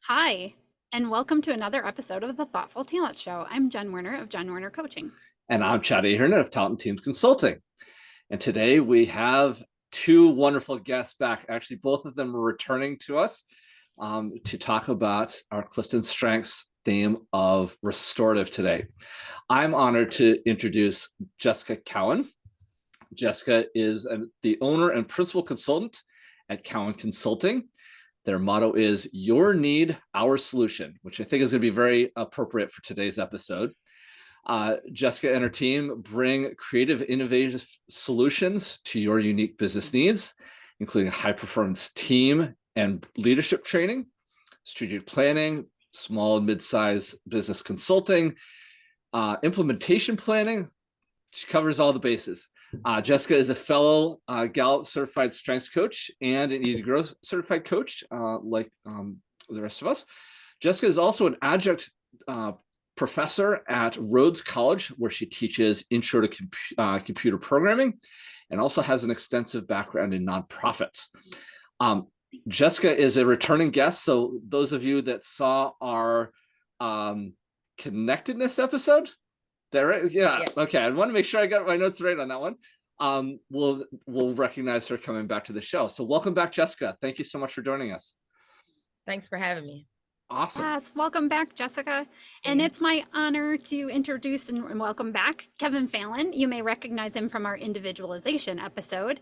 Hi, and welcome to another episode of the Thoughtful Talent Show. I'm Jen Werner of Jen Werner Coaching. And I'm Chad Ahern of Talent Teams Consulting. And today we have two wonderful guests back. Actually, both of them are returning to us to talk about our CliftonStrengths theme of restorative today. I'm honored to introduce Jessica Cowan. Jessica is the owner and principal consultant at Cowan Consulting. Their motto is "Your need, our solution," which I think is going to be very appropriate for today's episode. Jessica and her team bring creative, innovative solutions to your unique business needs, including high performance team and leadership training, strategic planning, small and mid-sized business consulting, implementation planning. She covers all the bases. Jessica is a fellow Gallup-Certified strengths coach and an Eat to Grow certified coach, like the rest of us. Jessica is also an adjunct professor at Rhodes College, where she teaches intro to computer programming, and also has an extensive background in nonprofits. Jessica is a returning guest, so those of you that saw our connectedness episode, that right? Yeah. Okay. I want to make sure I got my notes right on that one. We'll recognize her coming back to the show. So welcome back, Jessica. Thank you so much for joining us. Thanks for having me. Awesome. Yes, welcome back, Jessica. And it's my honor to introduce and welcome back Kevin Fallon. You may recognize him from our individualization episode.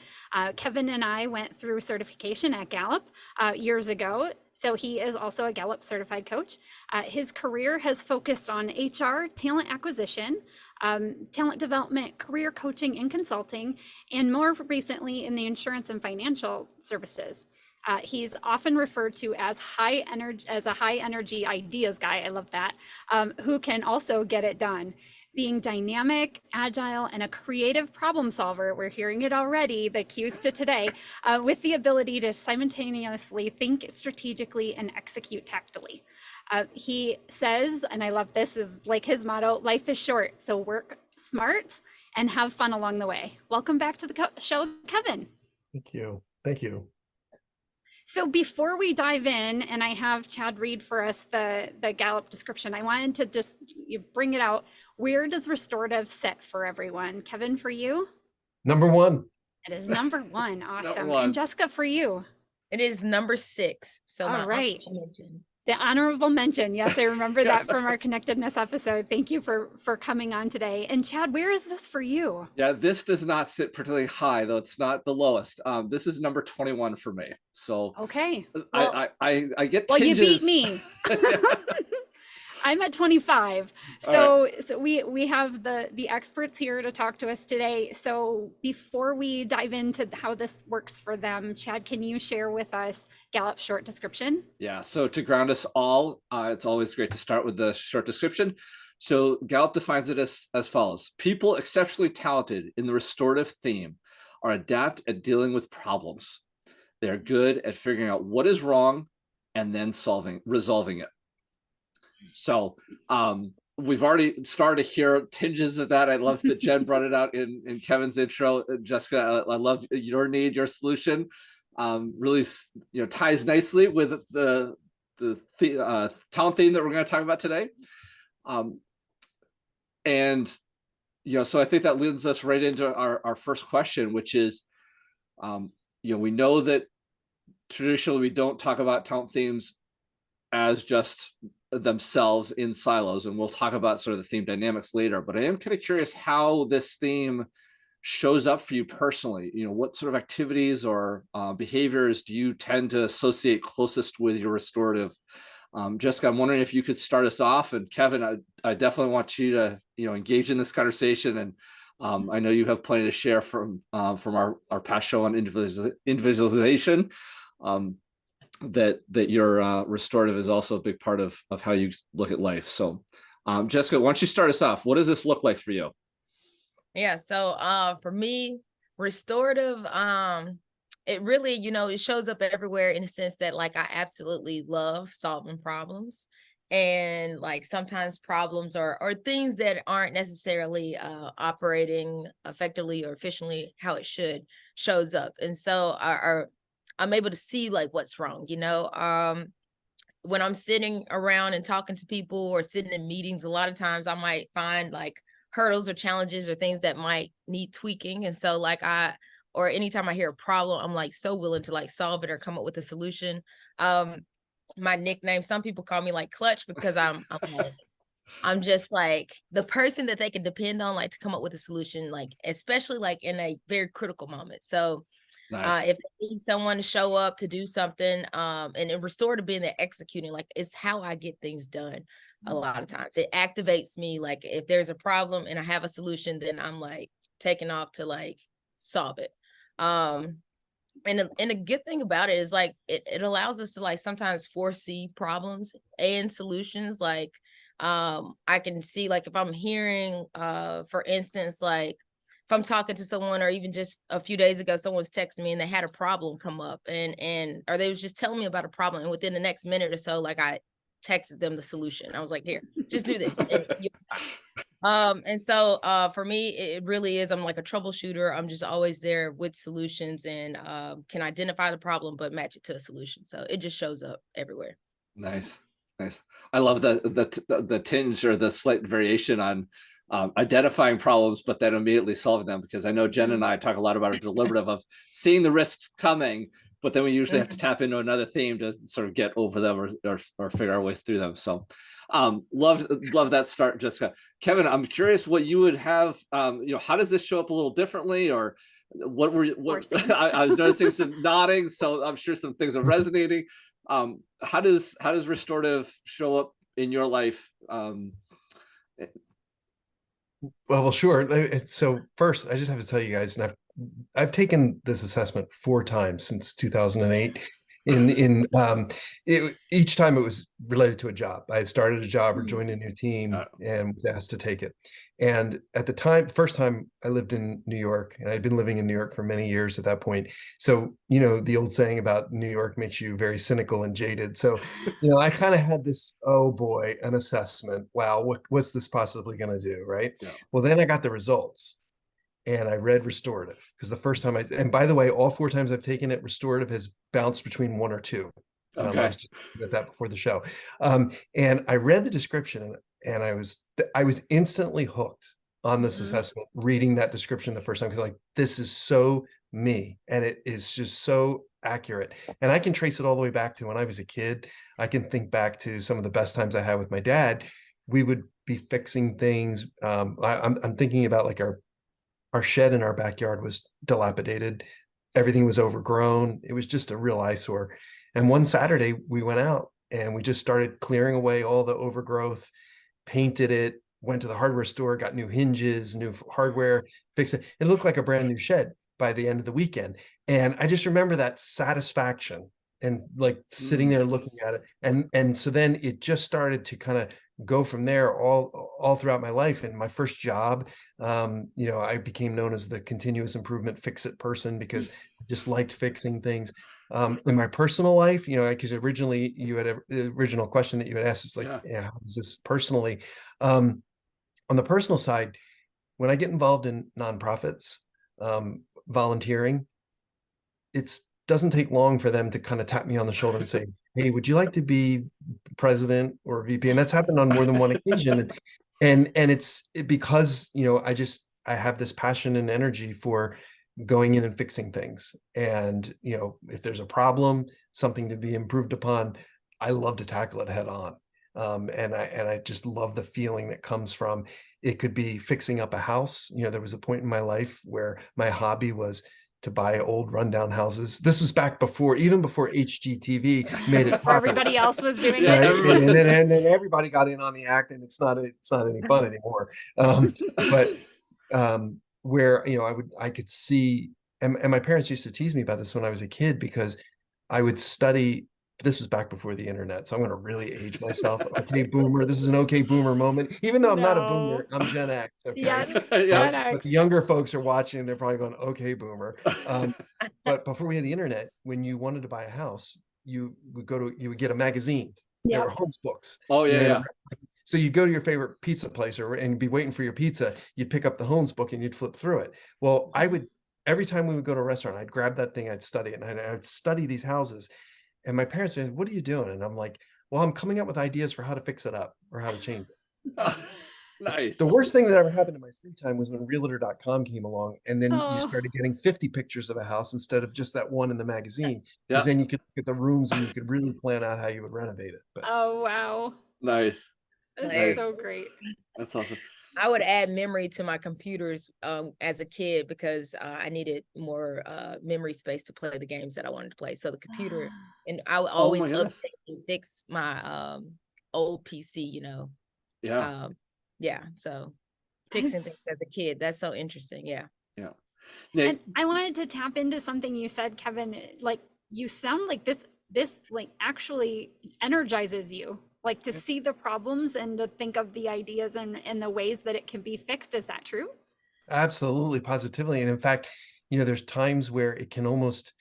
Kevin and I went through certification at Gallup years ago. So he is also a Gallup certified coach. His career has focused on HR, talent acquisition, talent development, career coaching and consulting, and more recently in the insurance and financial services. He's often referred to as a high energy ideas guy. I love that. Who can also get it done. Being dynamic, agile, and a creative problem solver, we're hearing it already, the cues to today, with the ability to simultaneously think strategically and execute tactically. He says, and I love this, is like his motto, life is short, so work smart and have fun along the way. Welcome back to the show, Kevin. Thank you. Thank you. So before we dive in, and I have Chad read for us the Gallup description, I wanted to just bring it out. Where does restorative sit for everyone? Kevin, for you? Number one. It is number one. Awesome. Number one. And Jessica, for you? It is number 6. So all right. Mention. The honorable mention. Yes, I remember that from our connectedness episode. Thank you for coming on today. And Chad, where is this for you? Yeah, this does not sit particularly high, though it's not the lowest. This is number 21 for me. So okay, well, I get well, tinges. You beat me. I'm at 25. So right. So we have the experts here to talk to us today. So before we dive into how this works for them, Chad, can you share with us Gallup's short description? Yeah, so to ground us all, it's always great to start with the short description. So Gallup defines it as follows. People exceptionally talented in the restorative theme are adept at dealing with problems. They're good at figuring out what is wrong and then resolving it. So we've already started to hear tinges of that. I love that Jen brought it out in Kevin's intro. Jessica, I love your need, your solution. Really, ties nicely with the talent theme that we're going to talk about today. And so I think that leads us right into our first question, which is, we know that traditionally we don't talk about talent themes as just themselves in silos, and we'll talk about sort of the theme dynamics later, but I am kind of curious how this theme shows up for you personally. What sort of activities or behaviors do you tend to associate closest with your restorative? Jessica, I'm wondering if you could start us off, and Kevin, I definitely want you to engage in this conversation, and I know you have plenty to share from our past show on individualization. That your restorative is also a big part of how you look at life. So Jessica, why don't you start us off? What does this look like for you? Yeah, so for me, restorative, it really, it shows up everywhere in the sense that like I absolutely love solving problems. And like sometimes problems or things that aren't necessarily operating effectively or efficiently how it shows up. And so I'm able to see like what's wrong, when I'm sitting around and talking to people or sitting in meetings, a lot of times I might find like hurdles or challenges or things that might need tweaking. And so like or anytime I hear a problem, I'm like so willing to like solve it or come up with a solution. My nickname, some people call me like Clutch because I'm just like the person that they can depend on, like to come up with a solution, like especially like in a very critical moment. So Nice. if they need someone to show up to do something, and in restorative being there executing, like it's how I get things done. A lot of times it activates me. Like if there's a problem and I have a solution, then I'm like taking off to like solve it. And a good thing about it is like it allows us to like sometimes foresee problems and solutions. Like I can see like if I'm hearing for instance, like if I'm talking to someone, or even just a few days ago someone's texting me and they had a problem come up, and or they was just telling me about a problem, and within the next minute or so, like I texted them the solution. I was like, here, just do this. And so for me, it really is, I'm like a troubleshooter. I'm just always there with solutions, and can identify the problem but match it to a solution. So it just shows up everywhere. Nice, nice. I love the tinge or the slight variation on identifying problems, but then immediately solving them. Because I know Jen and I talk a lot about a deliberative of seeing the risks coming, but then we usually have to tap into another theme to sort of get over them or figure our way through them. So love that start, Jessica. Kevin, I'm curious what you would have, how does this show up a little differently, or what I was noticing some nodding, so I'm sure some things are resonating. How does restorative show up in your life? Well, sure. So first, I just have to tell you guys, and I've taken this assessment 4 times since 2008. Each time it was related to a job. I had started a job or joined a new team and was asked to take it. And at the time, first time I lived in New York, and I'd been living in New York for many years at that point. So, the old saying about New York makes you very cynical and jaded. So, I kind of had this, oh boy, an assessment. Wow, what's this possibly going to do? Right. Yeah. Well, then I got the results. And I read restorative because the first time and by the way, all 4 times I've taken it, restorative has bounced between 1 or 2. I was just with that before the show. And I read the description, and I was instantly hooked on this assessment, reading that description the first time, because like, this is so me, and it is just so accurate. And I can trace it all the way back to when I was a kid. I can think back to some of the best times I had with my dad. We would be fixing things. I'm thinking about like our shed in our backyard was dilapidated. Everything was overgrown. It was just a real eyesore. And one Saturday we went out and we just started clearing away all the overgrowth, painted it, went to the hardware store, got new hinges, new hardware, fixed it. It looked like a brand new shed by the end of the weekend. And I just remember that satisfaction and like sitting there looking at it. And so then it just started to kind of go from there all throughout my life. And my first job, I became known as the continuous improvement fix-it person because I just liked fixing things. In my personal life, because originally you had the original question that you had asked is like, how is this personally? On the personal side, when I get involved in nonprofits, volunteering, it's doesn't take long for them to kind of tap me on the shoulder and say, hey, would you like to be president or VP? And that's happened on more than one occasion. And it's because, I have this passion and energy for going in and fixing things. And, if there's a problem, something to be improved upon, I love to tackle it head on. And I just love the feeling that comes from it. Could be fixing up a house. There was a point in my life where my hobby was to buy old rundown houses. This was back even before HGTV made it before everybody else was doing Yeah, it. and then everybody got in on the act, and it's not any fun anymore. But where I could see, and my parents used to tease me about this when I was a kid, because I would study. This was back before the internet, so I'm going to really age myself. Okay, boomer. This is an okay boomer moment. Even though I'm not a boomer, I'm Gen X. Okay? Yes, Gen X. But the younger folks are watching. They're probably going, okay, boomer. But before we had the internet, when you wanted to buy a house, you would get a magazine. There were Homes books. Oh yeah. So you'd go to your favorite pizza place and be waiting for your pizza. You'd pick up the Holmes book and you'd flip through it. Well, every time we would go to a restaurant, I'd grab that thing, I'd study it, and I'd study these houses. And my parents said, what are you doing? And I'm like, while I'm coming up with ideas for how to fix it up or how to change it. Nice. The worst thing that ever happened in my free time was when realtor.com came along, and then you Oh, started getting 50 pictures of a house instead of just that one in the magazine, because Yeah. then you could look at the rooms and you could really plan out how you would renovate it. But oh wow. Nice. That's Nice. so great. That's awesome. I would add memory to my computers as a kid because I needed more memory space to play the games that I wanted to play. So the computer, and I would Oh always my goodness. update and fix my old PC, Yeah. Yeah, so fixing things as a kid, that's so interesting. Yeah. Yeah. And Nick, I wanted to tap into something you said, Kevin. Like you sound like this like actually energizes you, like to see the problems and to think of the ideas and the ways that it can be fixed. Is that true? absolutely, positively. And in fact, there's times where it can almost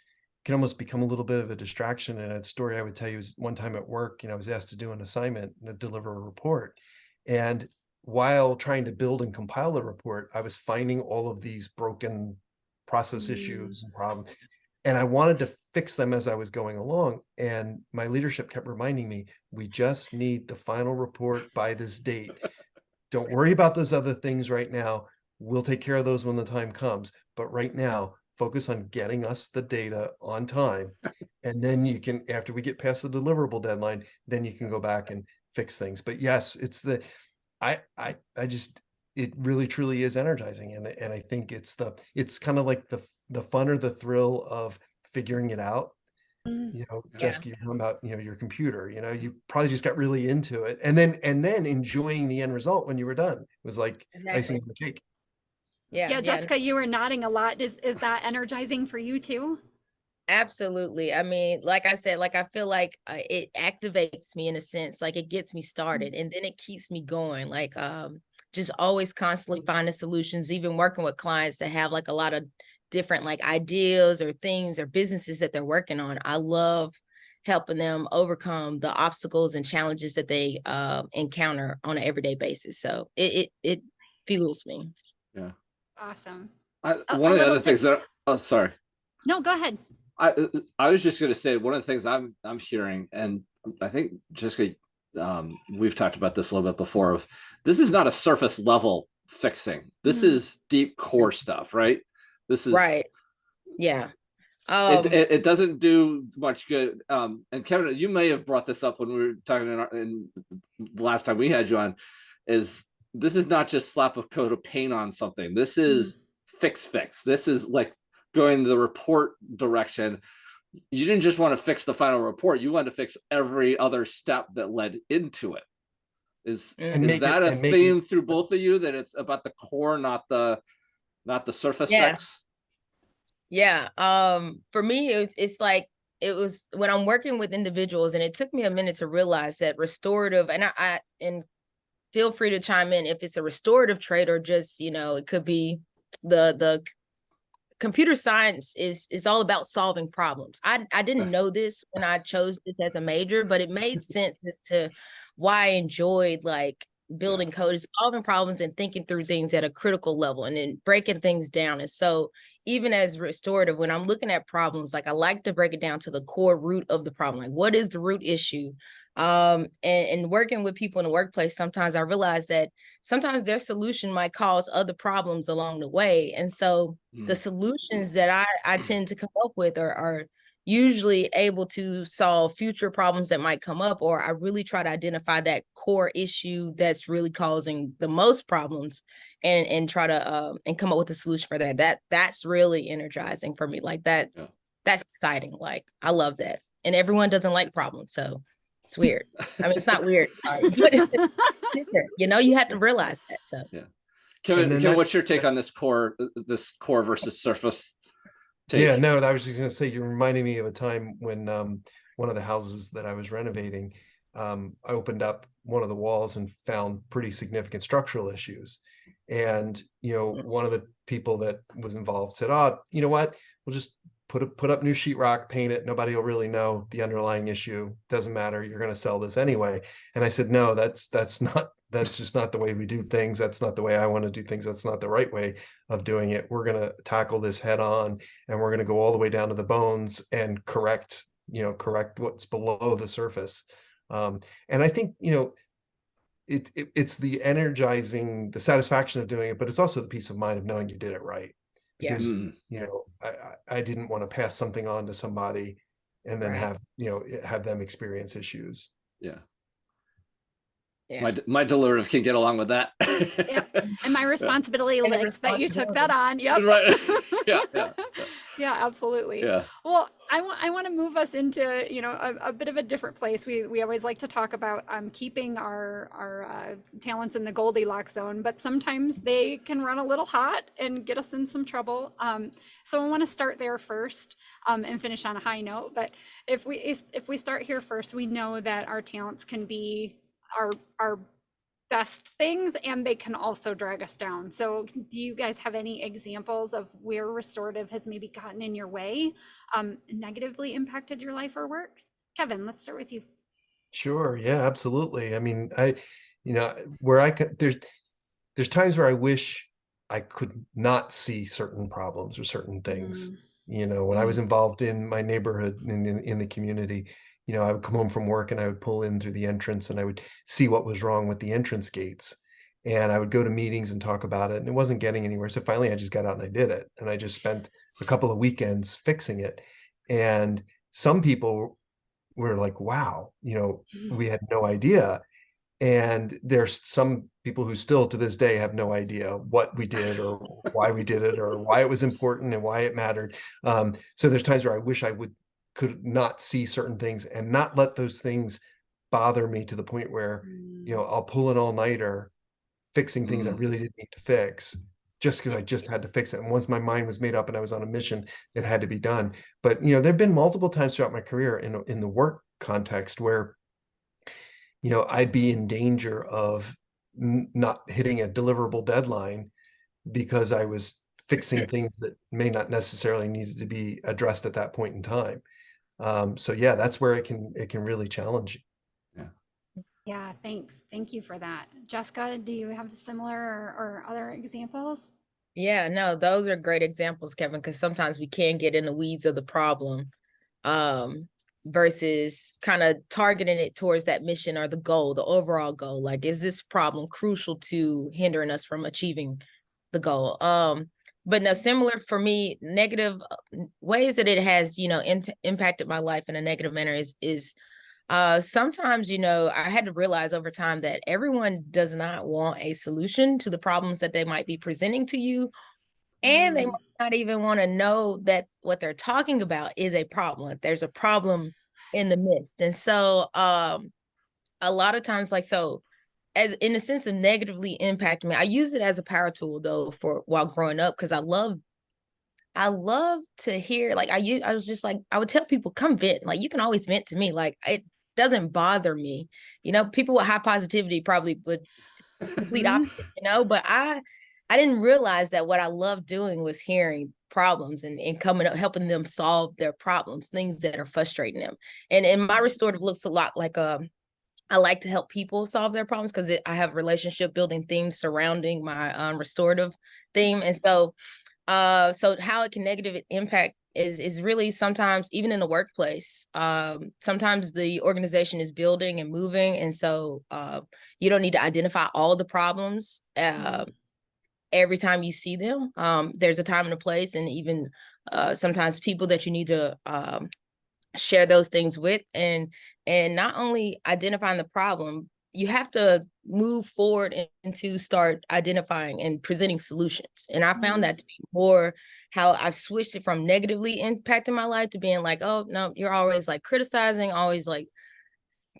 become a little bit of a distraction. And a story I would tell you is one time at work, I was asked to do an assignment and to deliver a report. And while trying to build and compile the report, I was finding all of these broken process issues and problems. And I wanted to fix them as I was going along. And my leadership kept reminding me, we just need the final report by this date. Don't worry about those other things right now. We'll take care of those when the time comes. But right now, focus on getting us the data on time. And then you can, after we get past the deliverable deadline, then you can go back and fix things. But yes, I just, it really truly is energizing. And I think it's kind of like the fun or the thrill of figuring it out. Mm. Yeah. Jessica, you're talking about, your computer, you probably just got really into it and then enjoying the end result when you were done. It was like icing Exactly. on the cake. Yeah. Yeah, Jessica, you were nodding a lot. Is that energizing for you too? Absolutely. I mean, like I said, like I feel like it activates me in a sense, like it gets me started and then it keeps me going. Like just always constantly finding solutions, even working with clients that have like a lot of different like ideas or things or businesses that they're working on. I love helping them overcome the obstacles and challenges that they encounter on an everyday basis. So it fuels me. yeah. Awesome. One A of the little other things that, oh, sorry. No, go ahead. I was just going to say one of the things I'm hearing, and I think Jessica, we've talked about this a little bit before. Of this is not a surface level fixing. This is deep core stuff, right? This is Right. Yeah. it doesn't do much good. And Kevin, you may have brought this up when we were talking in the last time we had you on. Is this is not just slap a coat of paint on something. This is fix. This is like going the report direction. You didn't just want to fix the final report. You wanted to fix every other step that led into it. Is that a theme through both of you, that it's about the core, not the surface sex? Yeah. For me, it's like it was when I'm working with individuals, and it took me a minute to realize that restorative, and I feel free to chime in if it's a restorative trait or just, it could be the computer science is all about solving problems. I didn't know this when I chose this as a major, but it made sense as to why I enjoyed like building code, is solving problems and thinking through things at a critical level and then breaking things down. And so even as restorative, when I'm looking at problems, like I like to break it down to the core root of the problem. Like, what is the root issue? And working with people in the workplace, sometimes I realize that sometimes their solution might cause other problems along the way. And so the solutions that I tend to come up with are usually able to solve future problems that might come up, or I really try to identify that core issue that's really causing the most problems and try to and come up with a solution for that. That's really energizing for me. Like that, that's exciting. Like I love that. And everyone doesn't like problems, so it's weird. I mean, it's not weird, sorry, but it's different. You have to realize that. So Kevin, what's your take on this core versus surface take? Yeah, no, I was just going to say, you're reminding me of a time when one of the houses that I was renovating, I opened up one of the walls and found pretty significant structural issues. And, one of the people that was involved said, oh, you know what, we'll just put up new sheetrock, paint it. Nobody will really know the underlying issue. Doesn't matter. You're going to sell this anyway. And I said, no, that's just not the way we do things. That's not the way I want to do things. That's not the right way of doing it. We're going to tackle this head on, and we're going to go all the way down to the bones and correct what's below the surface. And I think, it's the energizing, the satisfaction of doing it, but it's also the peace of mind of knowing you did it right. Yeah. Because, I didn't want to pass something on to somebody and then Right. have them experience issues. Yeah. Yeah. My deliberative can get along with that. Yep. And my responsibility And the list that you took that on. Yep. Right. Yeah. Yeah, absolutely. Yeah. Well, I want to move us into, a bit of a different place. We always like to talk about keeping our talents in the Goldilocks zone, but sometimes they can run a little hot and get us in some trouble. So I want to start there first, and finish on a high note. But if we start here first, we know that our talents can be our best things, and they can also drag us down. So do you guys have any examples of where restorative has maybe gotten in your way, negatively impacted your life or work? Kevin, let's start with you. Sure. Yeah, absolutely. I mean, where I could, there's times where I wish I could not see certain problems or certain things. When I was involved in my neighborhood, in the community, I would come home from work and I would pull in through the entrance and I would see what was wrong with the entrance gates. And I would go to meetings and talk about it, and it wasn't getting anywhere. So finally I just got out and I did it. And I just spent a couple of weekends fixing it. And some people were like, wow, we had no idea. And there's some people who still to this day have no idea what we did or why we did it or why it was important and why it mattered. So there's times where I wish I could not see certain things and not let those things bother me to the point where, I'll pull an all-nighter fixing things I really didn't need to fix just because I just had to fix it. And once my mind was made up and I was on a mission, it had to be done. But, there've been multiple times throughout my career in the work context where, I'd be in danger of not hitting a deliverable deadline because I was fixing things that may not necessarily needed to be addressed at that point in time. So yeah, that's where it can really challenge you. Yeah, thanks. Thank you for that. Jessica, do you have similar or other examples? Yeah, no, those are great examples, Kevin, because sometimes we can get in the weeds of the problem, versus kind of targeting it towards that mission or the goal, the overall goal. Like, is this problem crucial to hindering us from achieving the goal? But no, similar for me, negative ways that it has, impacted my life in a negative manner is sometimes, I had to realize over time that everyone does not want a solution to the problems that they might be presenting to you. And they might not even want to know that what they're talking about is a problem. There's a problem in the midst. And so a lot of times, as in the sense of negatively impacting me, I use it as a power tool though for while growing up, because I love to hear, I was just like, I would tell people, come vent. Like, you can always vent to me. Like, it doesn't bother me. People with high positivity probably would complete opposite, but I didn't realize that what I loved doing was hearing problems and coming up, helping them solve their problems, things that are frustrating them. And my restorative looks a lot like I like to help people solve their problems because I have relationship building themes surrounding my restorative theme. And so how it can negatively impact is really sometimes even in the workplace. Sometimes the organization is building and moving, and so you don't need to identify all the problems every time you see them. There's a time and a place, and even sometimes people that you need to share those things with, and not only identifying the problem, you have to move forward and to start identifying and presenting solutions. And I found that to be more how I've switched it from negatively impacting my life to being like, oh no, you're always like criticizing, always like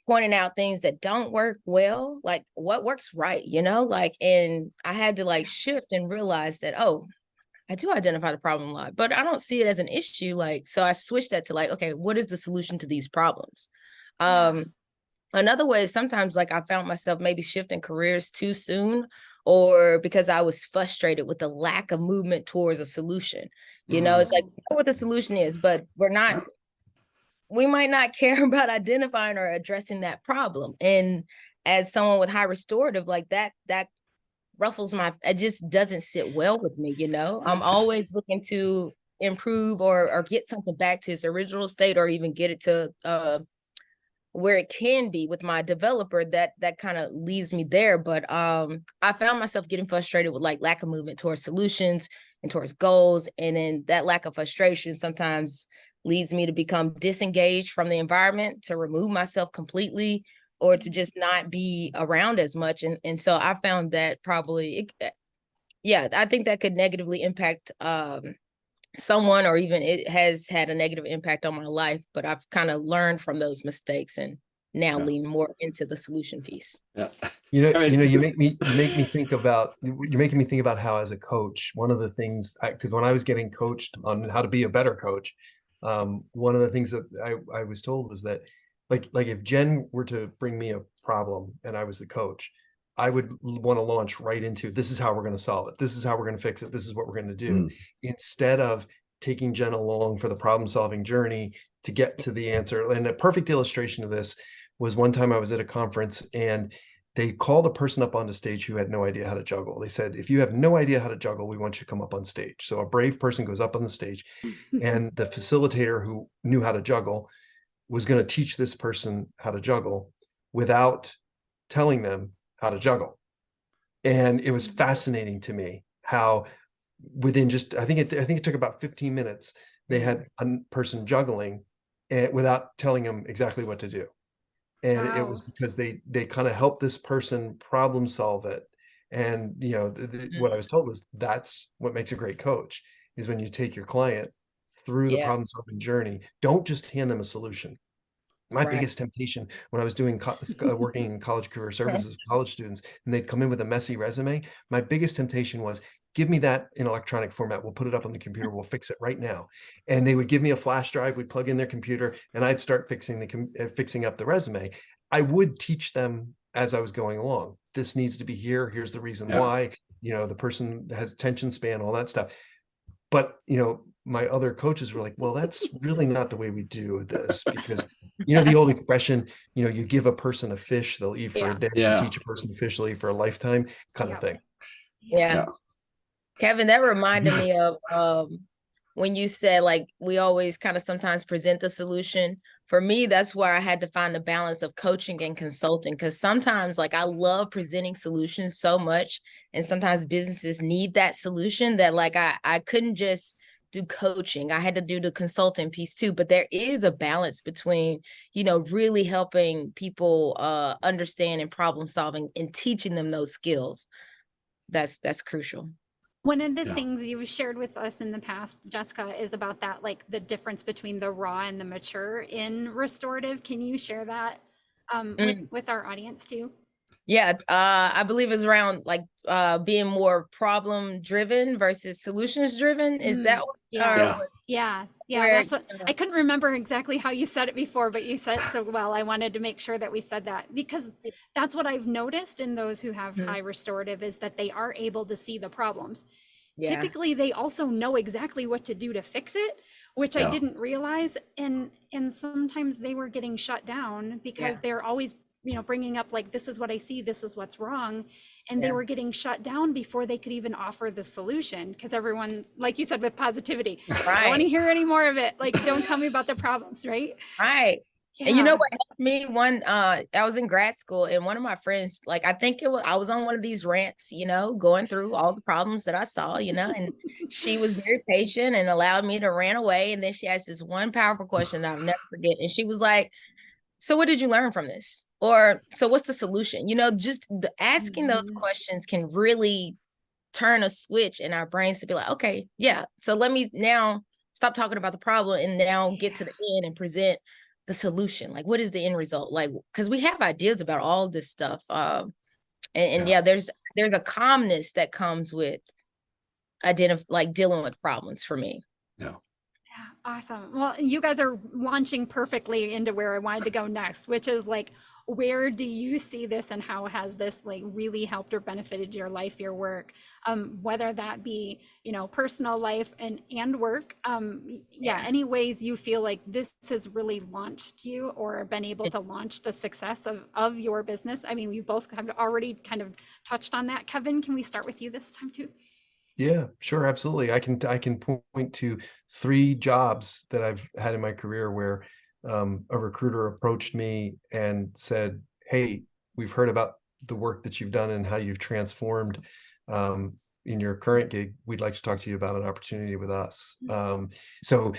pointing out things that don't work well, like what works right, and I had to shift and realize that, oh, I do identify the problem a lot, but I don't see it as an issue. So I switched that to okay, what is the solution to these problems? Another way is sometimes I found myself maybe shifting careers too soon, or because I was frustrated with the lack of movement towards a solution. It's like, we know what the solution is, but we might not care about identifying or addressing that problem. And as someone with high restorative, that ruffles it just doesn't sit well with me. I'm always looking to improve or get something back to its original state, or even get it to where it can be with my developer, that kind of leads me there. But I found myself getting frustrated with like lack of movement towards solutions and towards goals. And then that lack of frustration sometimes leads me to become disengaged from the environment, to remove myself completely, or to just not be around as much. And so I found that probably, I think that could negatively impact someone, or even it has had a negative impact on my life. But I've kind of learned from those mistakes and now lean more into the solution piece. Yeah. You make me think about, you're making me think about how, as a coach, one of the things, because when I was getting coached on how to be a better coach, one of the things that I was told was that, like if Jen were to bring me a problem and I was the coach, I would want to launch right into, this is how we're going to solve it. This is how we're going to fix it. This is what we're going to do. Instead of taking Jen along for the problem solving journey to get to the answer. And a perfect illustration of this was one time I was at a conference and they called a person up onto stage who had no idea how to juggle. They said, if you have no idea how to juggle, we want you to come up on stage. So a brave person goes up on the stage, and the facilitator who knew how to juggle was going to teach this person how to juggle without telling them how to juggle. And it was fascinating to me how within just, I think it took about 15 minutes, they had a person juggling without telling them exactly what to do. And it was because they kind of helped this person problem solve it. And, what I was told was, that's what makes a great coach, is when you take your client through the problem solving journey. Don't just hand them a solution. My biggest temptation when I was doing working in college career services with college students, and they'd come in with a messy resume, my biggest temptation was, give me that in electronic format. We'll put it up on the computer. We'll fix it right now. And they would give me a flash drive. We'd plug in their computer, and I'd start fixing up the resume. I would teach them as I was going along. This needs to be here. Here's the reason why. The person has attention span, all that stuff. But, my other coaches were like, well, that's really not the way we do this, because, the old expression, you give a person a fish, they'll eat for a day. You teach a person to fish, they'll eat for a lifetime, kind of thing. Yeah. Kevin, that reminded me of when you said, like, we always kind of sometimes present the solution. For me, that's where I had to find the balance of coaching and consulting, because sometimes, like, I love presenting solutions so much, and sometimes businesses need that solution that, like, I couldn't just do coaching. I had to do the consulting piece too. But there is a balance between, really helping people understand and problem solving and teaching them those skills. That's crucial. One of the things you've shared with us in the past, Jessica, is about that, like the difference between the raw and the mature in restorative. Can you share that with our audience too? Yeah, I believe it's around like being more problem driven versus solutions driven. Is that what? Yeah. That's what I couldn't remember exactly how you said it before, but you said so well. I wanted to make sure that we said that, because that's what I've noticed in those who have high restorative, is that they are able to see the problems. Typically, they also know exactly what to do to fix it, which I didn't realize. And sometimes they were getting shut down because they're always, bringing up, like, this is what I see, this is what's wrong. And they were getting shut down before they could even offer the solution, because everyone's, like you said, with positivity, I don't want to hear any more of it. Like, don't tell me about the problems, right? Right. And you know what helped me? I was in grad school, and one of my friends, like, I think I was on one of these rants, going through all the problems that I saw, and she was very patient and allowed me to rant away. And then she asked this one powerful question that I'll never forget. And she was like, so what did you learn from this? Or, so what's the solution? Just asking those questions can really turn a switch in our brains to be like, okay, so let me now stop talking about the problem and now get to the end and present the solution. Like, what is the end result? Like, because we have ideas about all this stuff. There's a calmness that comes with dealing with problems for me. Awesome. Well, you guys are launching perfectly into where I wanted to go next, which is, like, where do you see this, and how has this, like, really helped or benefited your life, your work, whether that be, personal life and work. Any ways you feel like this has really launched you or been able to launch the success of your business. I mean, we both have already kind of touched on that. Kevin, can we start with you this time too? Yeah, sure. Absolutely. I can point to 3 jobs that I've had in my career where a recruiter approached me and said, "Hey, we've heard about the work that you've done and how you've transformed in your current gig. We'd like to talk to you about an opportunity with us." So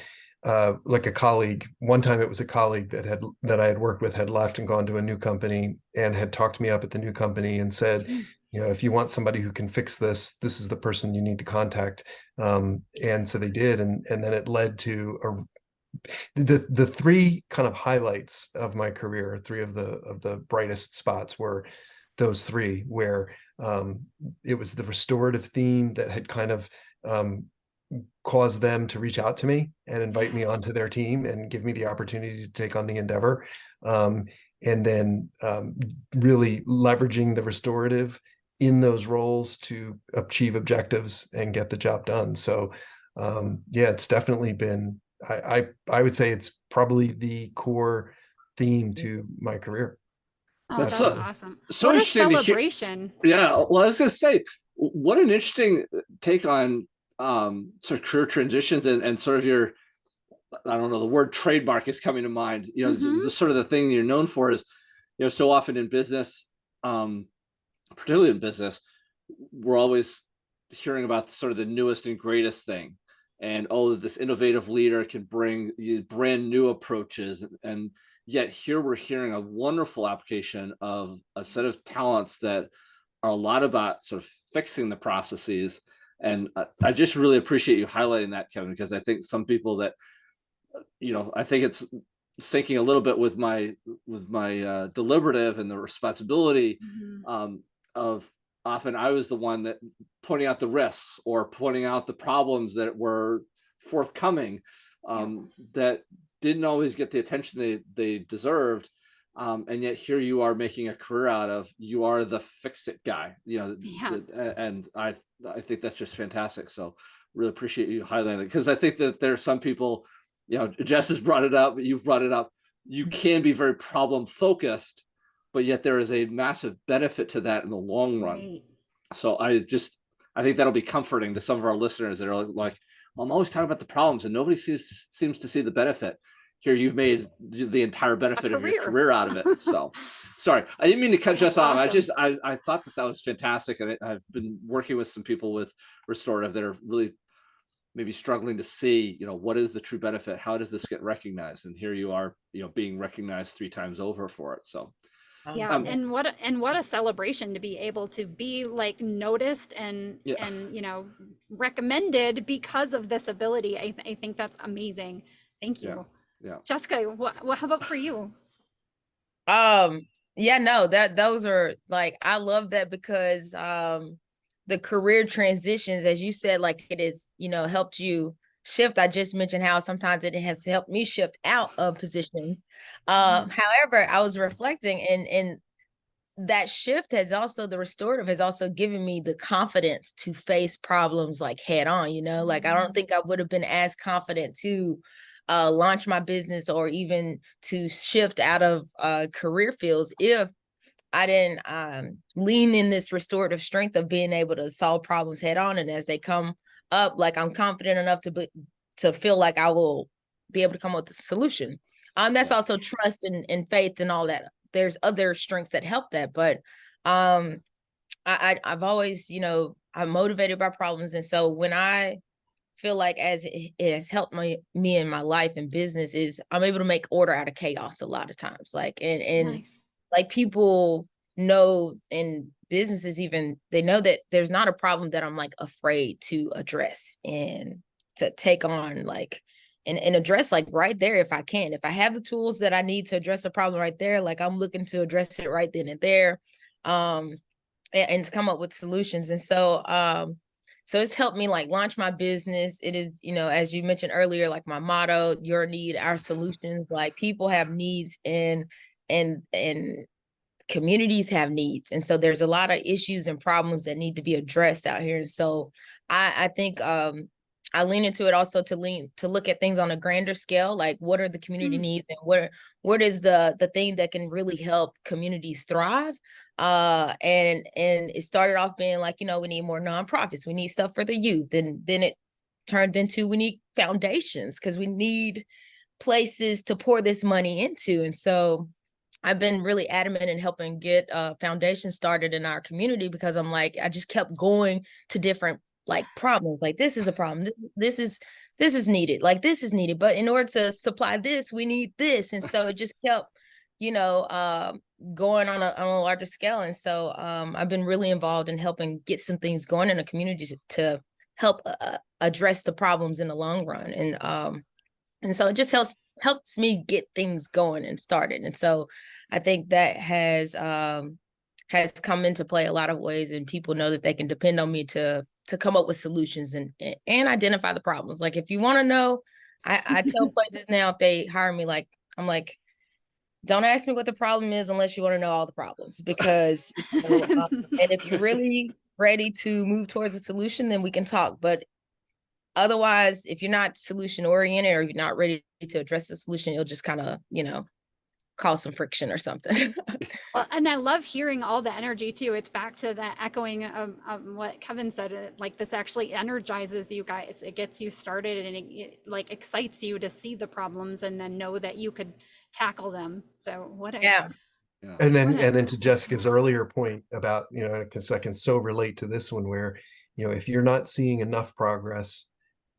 like a colleague, one time it was a colleague that I had worked with had left and gone to a new company and had talked me up at the new company and said, if you want somebody who can fix this, this is the person you need to contact. And so they did. And then it led to the three kind of highlights of my career, three of the brightest spots were those three, where it was the restorative theme that had kind of caused them to reach out to me and invite me onto their team and give me the opportunity to take on the endeavor. And then really leveraging the restorative in those roles to achieve objectives and get the job done. So yeah, it's definitely been, I would say it's probably the core theme to my career. Oh, That's that's awesome. so What a interesting to hear. celebration. Yeah, well, I was gonna say, what an interesting take on sort of career transitions and sort of your, I don't know, the word trademark is coming to mind. The sort of the thing you're known for is, so often in business, particularly in business, we're always hearing about sort of the newest and greatest thing. And this innovative leader can bring brand new approaches. And yet here we're hearing a wonderful application of a set of talents that are a lot about sort of fixing the processes. And I just really appreciate you highlighting that, Kevin, because I think some people that, I think it's syncing a little bit with my deliberative and the responsibility of often I was the one that pointing out the risks or pointing out the problems that were forthcoming that didn't always get the attention they deserved. And yet here you are making a career out of, you are the fix it guy, and I think that's just fantastic. So really appreciate you highlighting it, because I think that there are some people, Jess has brought it up, but you've brought it up. You can be very problem focused, but yet there is a massive benefit to that in the long run. Right. So I think that'll be comforting to some of our listeners that are like, well, I'm always talking about the problems and nobody seems to see the benefit. Here, you've made the entire benefit of your career out of it. So sorry, I didn't mean to cut Jess off. I thought that was fantastic. And I've been working with some people with restorative that are really maybe struggling to see, what is the true benefit? How does this get recognized? And here you are, being recognized 3 times over for it. So yeah, and what a celebration to be able to be like noticed and recommended because of this ability. I think that's amazing. Thank you. Yeah. Jessica, how about for you? Yeah, no, those are like, I love that because the career transitions, as you said, like it is, helped you shift. I just mentioned how sometimes it has helped me shift out of positions. However, I was reflecting and that shift has also, the restorative has also given me the confidence to face problems like head on, like I don't think I would have been as confident to launch my business or even to shift out of career fields if I didn't lean in this restorative strength of being able to solve problems head on. And as they come up, like I'm confident enough to feel like I will be able to come up with a solution. That's also trust and faith and all that. There's other strengths that help that. But I've always, I'm motivated by problems. And so when I feel like as it has helped me in my life and business is I'm able to make order out of chaos a lot of times. Like, and nice. Like people know in businesses, even they know that there's not a problem that I'm like afraid to address and to take on like, and address like right there. If I have the tools that I need to address a problem right there, like I'm looking to address it right then and there, and to come up with solutions. And so, so it's helped me like launch my business. It is, as you mentioned earlier, like my motto, your need, our solutions. Like people have needs and communities have needs. And so there's a lot of issues and problems that need to be addressed out here. And so I think I lean into it also to look at things on a grander scale, like what are the community needs and what is the thing that can really help communities thrive. And it started off being like, we need more nonprofits, we need stuff for the youth, and then it turned into we need foundations because we need places to pour this money into. And so I've been really adamant in helping get a foundation started in our community, because I'm like, I just kept going to different like problems. Like, this is a problem. This is needed. Like, this is needed. But in order to supply this, we need this. And so it just kept, going on a larger scale. And so I've been really involved in helping get some things going in the community to help address the problems in the long run. And so it just helps me get things going and started. And so I think that has come into play a lot of ways, and people know that they can depend on me to come up with solutions and identify the problems. Like, if you want to know, I tell places now, if they hire me, like, I'm like, don't ask me what the problem is unless you want to know all the problems, because and if you're really ready to move towards a solution, then we can talk. But otherwise, if you're not solution oriented, or you're not ready to address the solution, you'll just kind of, cause some friction or something. Well, and I love hearing all the energy too. It's back to that echoing of what Kevin said. Like, this actually energizes you guys. It gets you started, and it like excites you to see the problems and then know that you could tackle them. So Yeah. And then to Jessica's earlier point about, because I can so relate to this one, where, if you're not seeing enough progress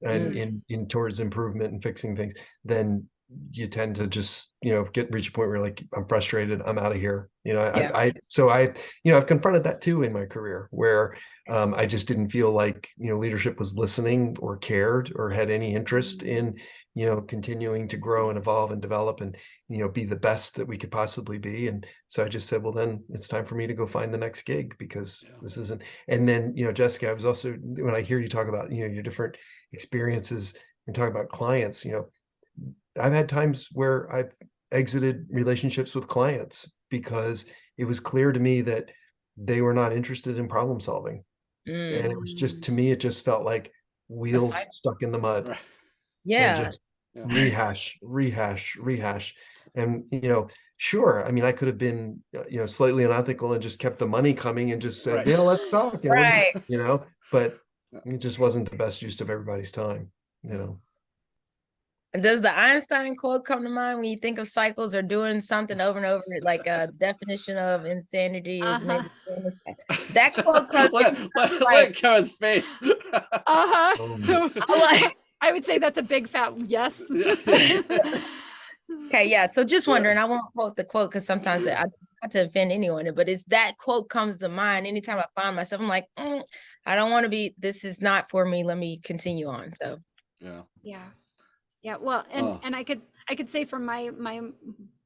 and in towards improvement and fixing things, then you tend to just, reach a point where, like, I'm frustrated, I'm out of here. I've confronted that too in my career, where I just didn't feel like, leadership was listening or cared or had any interest in, continuing to grow and evolve and develop and, be the best that we could possibly be. And so I just said, well, then it's time for me to go find the next gig, because this isn't. And then, Jessica, I was also, when I hear you talk about, your different experiences and talk about clients, I've had times where I've exited relationships with clients because it was clear to me that they were not interested in problem solving. And it was just, to me, it just felt like wheels stuck in the mud. Yeah. And just rehash. And, sure. I mean, I could have been, slightly unethical and just kept the money coming and just said, let's talk. Right. But it just wasn't the best use of everybody's time, Does the Einstein quote come to mind when you think of cycles or doing something over and over? Like, a definition of insanity is maybe that quote comes look at Cowan's face. I would say that's a big fat yes. Okay, yeah. So just wondering, I won't quote the quote because sometimes I just not to offend anyone, but it's that quote comes to mind anytime I find myself. I'm like, I don't want to be. This is not for me. Let me continue on. So yeah. Well, and I could say from my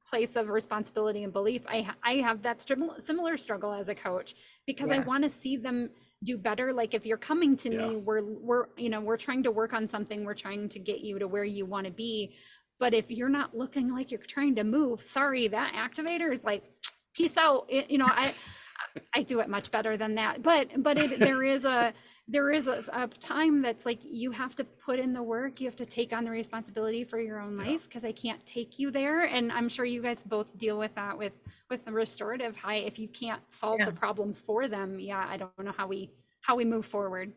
place of responsibility and belief, I have that similar struggle as a coach, because I want to see them do better. Like, if you're coming to me, we're trying to work on something, we're trying to get you to where you want to be. But if you're not looking like you're trying to move, sorry, that activator is like, peace out. I do it much better than that. But there is a time that's like, you have to put in the work, you have to take on the responsibility for your own life, because I can't take you there. And I'm sure you guys both deal with that with the restorative high. If you can't solve the problems for them, I don't know how we move forward.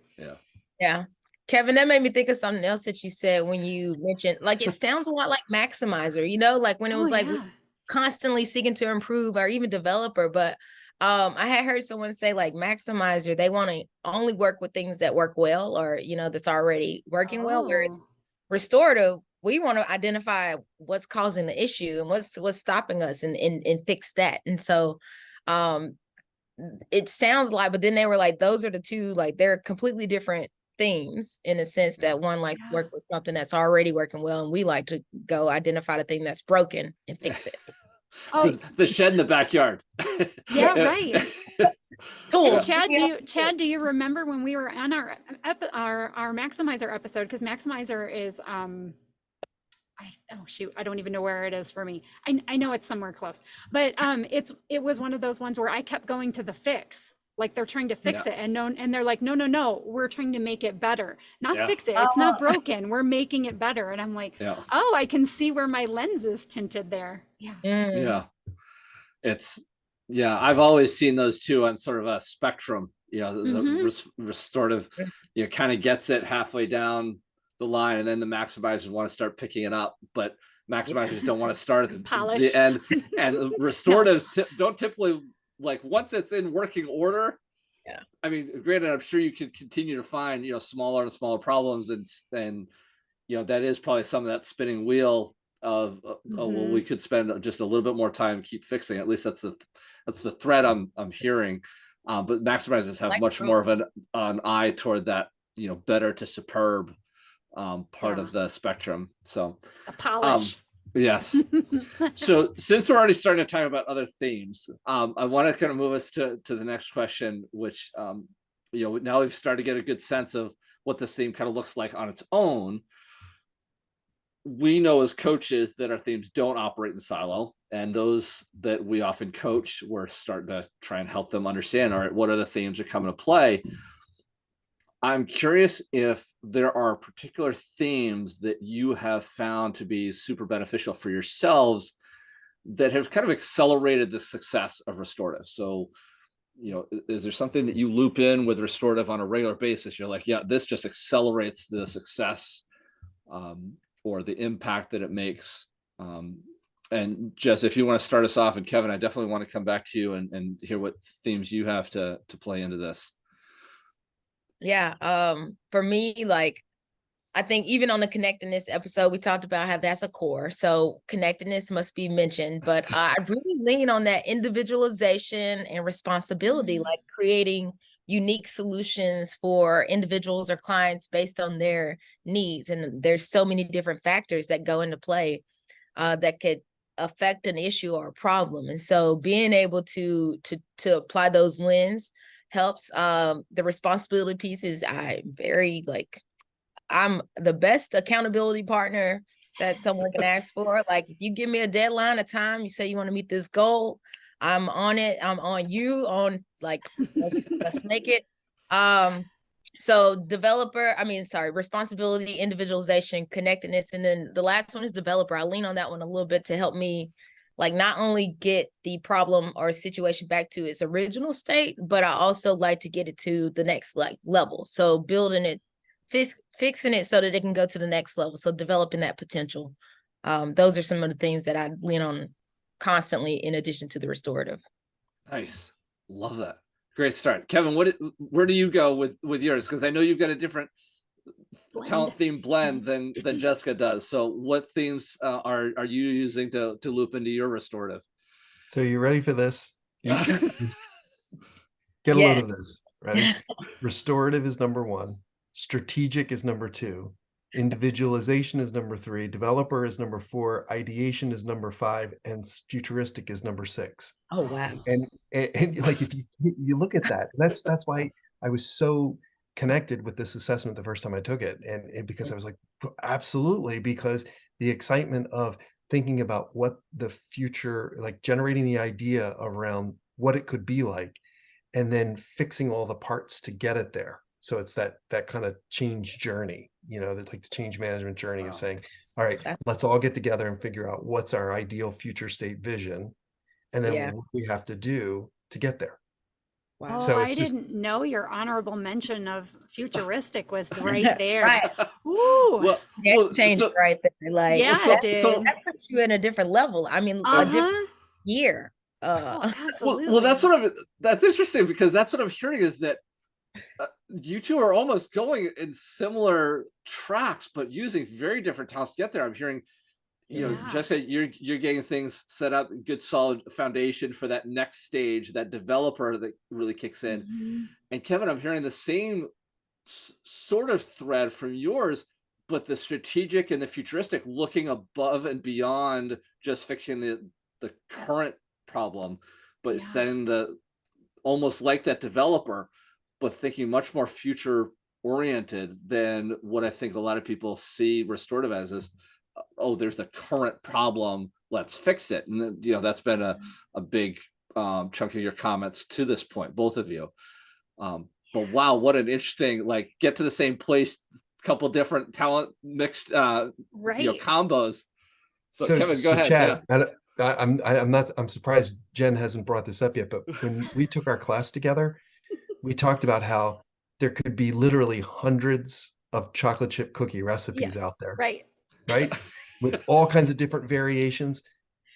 Yeah. Kevin, that made me think of something else that you said when you mentioned, like, it sounds a lot like maximizer, like when it was constantly seeking to improve or even developer. But I had heard someone say, like, maximizer, they want to only work with things that work well, or, that's already working well. Where it's restorative, we want to identify what's causing the issue and what's stopping us and fix that. And so it sounds like, but then they were like, those are the two, like, they're completely different themes, in a sense that one likes to work with something that's already working well, and we like to go identify the thing that's broken and fix it. The shed in the backyard. Right. Cool. Chad, do you remember when we were on our maximizer episode? Because maximizer is I don't even know where it is for me. I know it's somewhere close, but it was one of those ones where I kept going to the fix. Like, they're trying to fix it, and they're like, no, we're trying to make it better, not fix it. It's not broken. We're making it better. And I'm like, I can see where my lens is tinted there. It's I've always seen those two on sort of a spectrum. The restorative, kind of gets it halfway down the line, and then the maximizers want to start picking it up. But maximizers don't want to start at Polish. the end, and restoratives don't typically, like, once it's in working order. Yeah. I mean, granted, I'm sure you could continue to find, smaller and smaller problems, and that is probably some of that spinning wheel of oh, well, we could spend just a little bit more time, keep fixing. At least that's the thread I'm hearing. But maximizers have much more of an eye toward that, better to superb part of the spectrum. So the polish. Yes. So since we're already starting to talk about other themes, I want to kind of move us to the next question, which now we've started to get a good sense of what this theme kind of looks like on its own. We know as coaches that our themes don't operate in silo, and those that we often coach, we're starting to try and help them understand, all right, what other themes are coming to play. I'm curious if there are particular themes that you have found to be super beneficial for yourselves that have kind of accelerated the success of restorative. So, is there something that you loop in with restorative on a regular basis? You're like, yeah, this just accelerates the success or the impact that it makes. And Jess, if you want to start us off, and Kevin, I definitely want to come back to you and hear what themes you have to play into this. Yeah. For me, like, I think even on the connectedness episode, we talked about how that's a core. So connectedness must be mentioned, but I really lean on that individualization and responsibility, like creating unique solutions for individuals or clients based on their needs. And there's so many different factors that go into play that could affect an issue or a problem. And so being able to apply those lens helps. The responsibility piece is I'm the best accountability partner that someone can ask for. Like, if you give me a deadline, a time, you say you want to meet this goal, I'm on it. I'm on you on, like, let's make it. So responsibility, individualization, connectedness. And then the last one is developer. I lean on that one a little bit to help me, like, not only get the problem or situation back to its original state, but I also like to get it to the next level. So building it, fixing it so that it can go to the next level. So developing that potential. Those are some of the things that I lean on constantly in addition to the restorative. Nice. Love that. Great start. Kevin, where do you go with yours? Because I know you've got a different talent theme blend than Jessica does. So what themes are you using to loop into your restorative? So you ready for this? Get a load of this. Ready? Restorative is number 1. Strategic is number 2. Individualization is number 3. Developer is number 4. Ideation is number 5. And futuristic is number 6. Oh, wow. And like, if you look at that, that's why I was so connected with this assessment the first time I took it. And because I was like, absolutely, because the excitement of thinking about what the future, like generating the idea around what it could be like, and then fixing all the parts to get it there. So it's that kind of change journey, that, like, the change management journey of saying, all right, let's all get together and figure out what's our ideal future state vision, and then what we have to do to get there. Wow. Oh, so I didn't know your honorable mention of futuristic was right there. Right. Ooh. Change right there. Like, so that puts you in a different level. I mean, a different year. Absolutely. Well, that's interesting, because that's what I'm hearing is that you two are almost going in similar tracks, but using very different talents to get there. I'm hearing, Jessica, you're getting things set up, good solid foundation for that next stage, that developer that really kicks in. And Kevin, I'm hearing the same sort of thread from yours, but the strategic and the futuristic, looking above and beyond just fixing the current problem, but setting almost like that developer, but thinking much more future oriented than what I think a lot of people see restorative as is, oh, there's the current problem, let's fix it. And that's been a big chunk of your comments to this point, both of you. But wow, what an interesting, like, get to the same place, couple different talent mixed combos. So Kevin, go ahead. Chad, I'm surprised Jen hasn't brought this up yet, but when we took our class together, we talked about how there could be literally hundreds of chocolate chip cookie recipes out there. Right. with all kinds of different variations.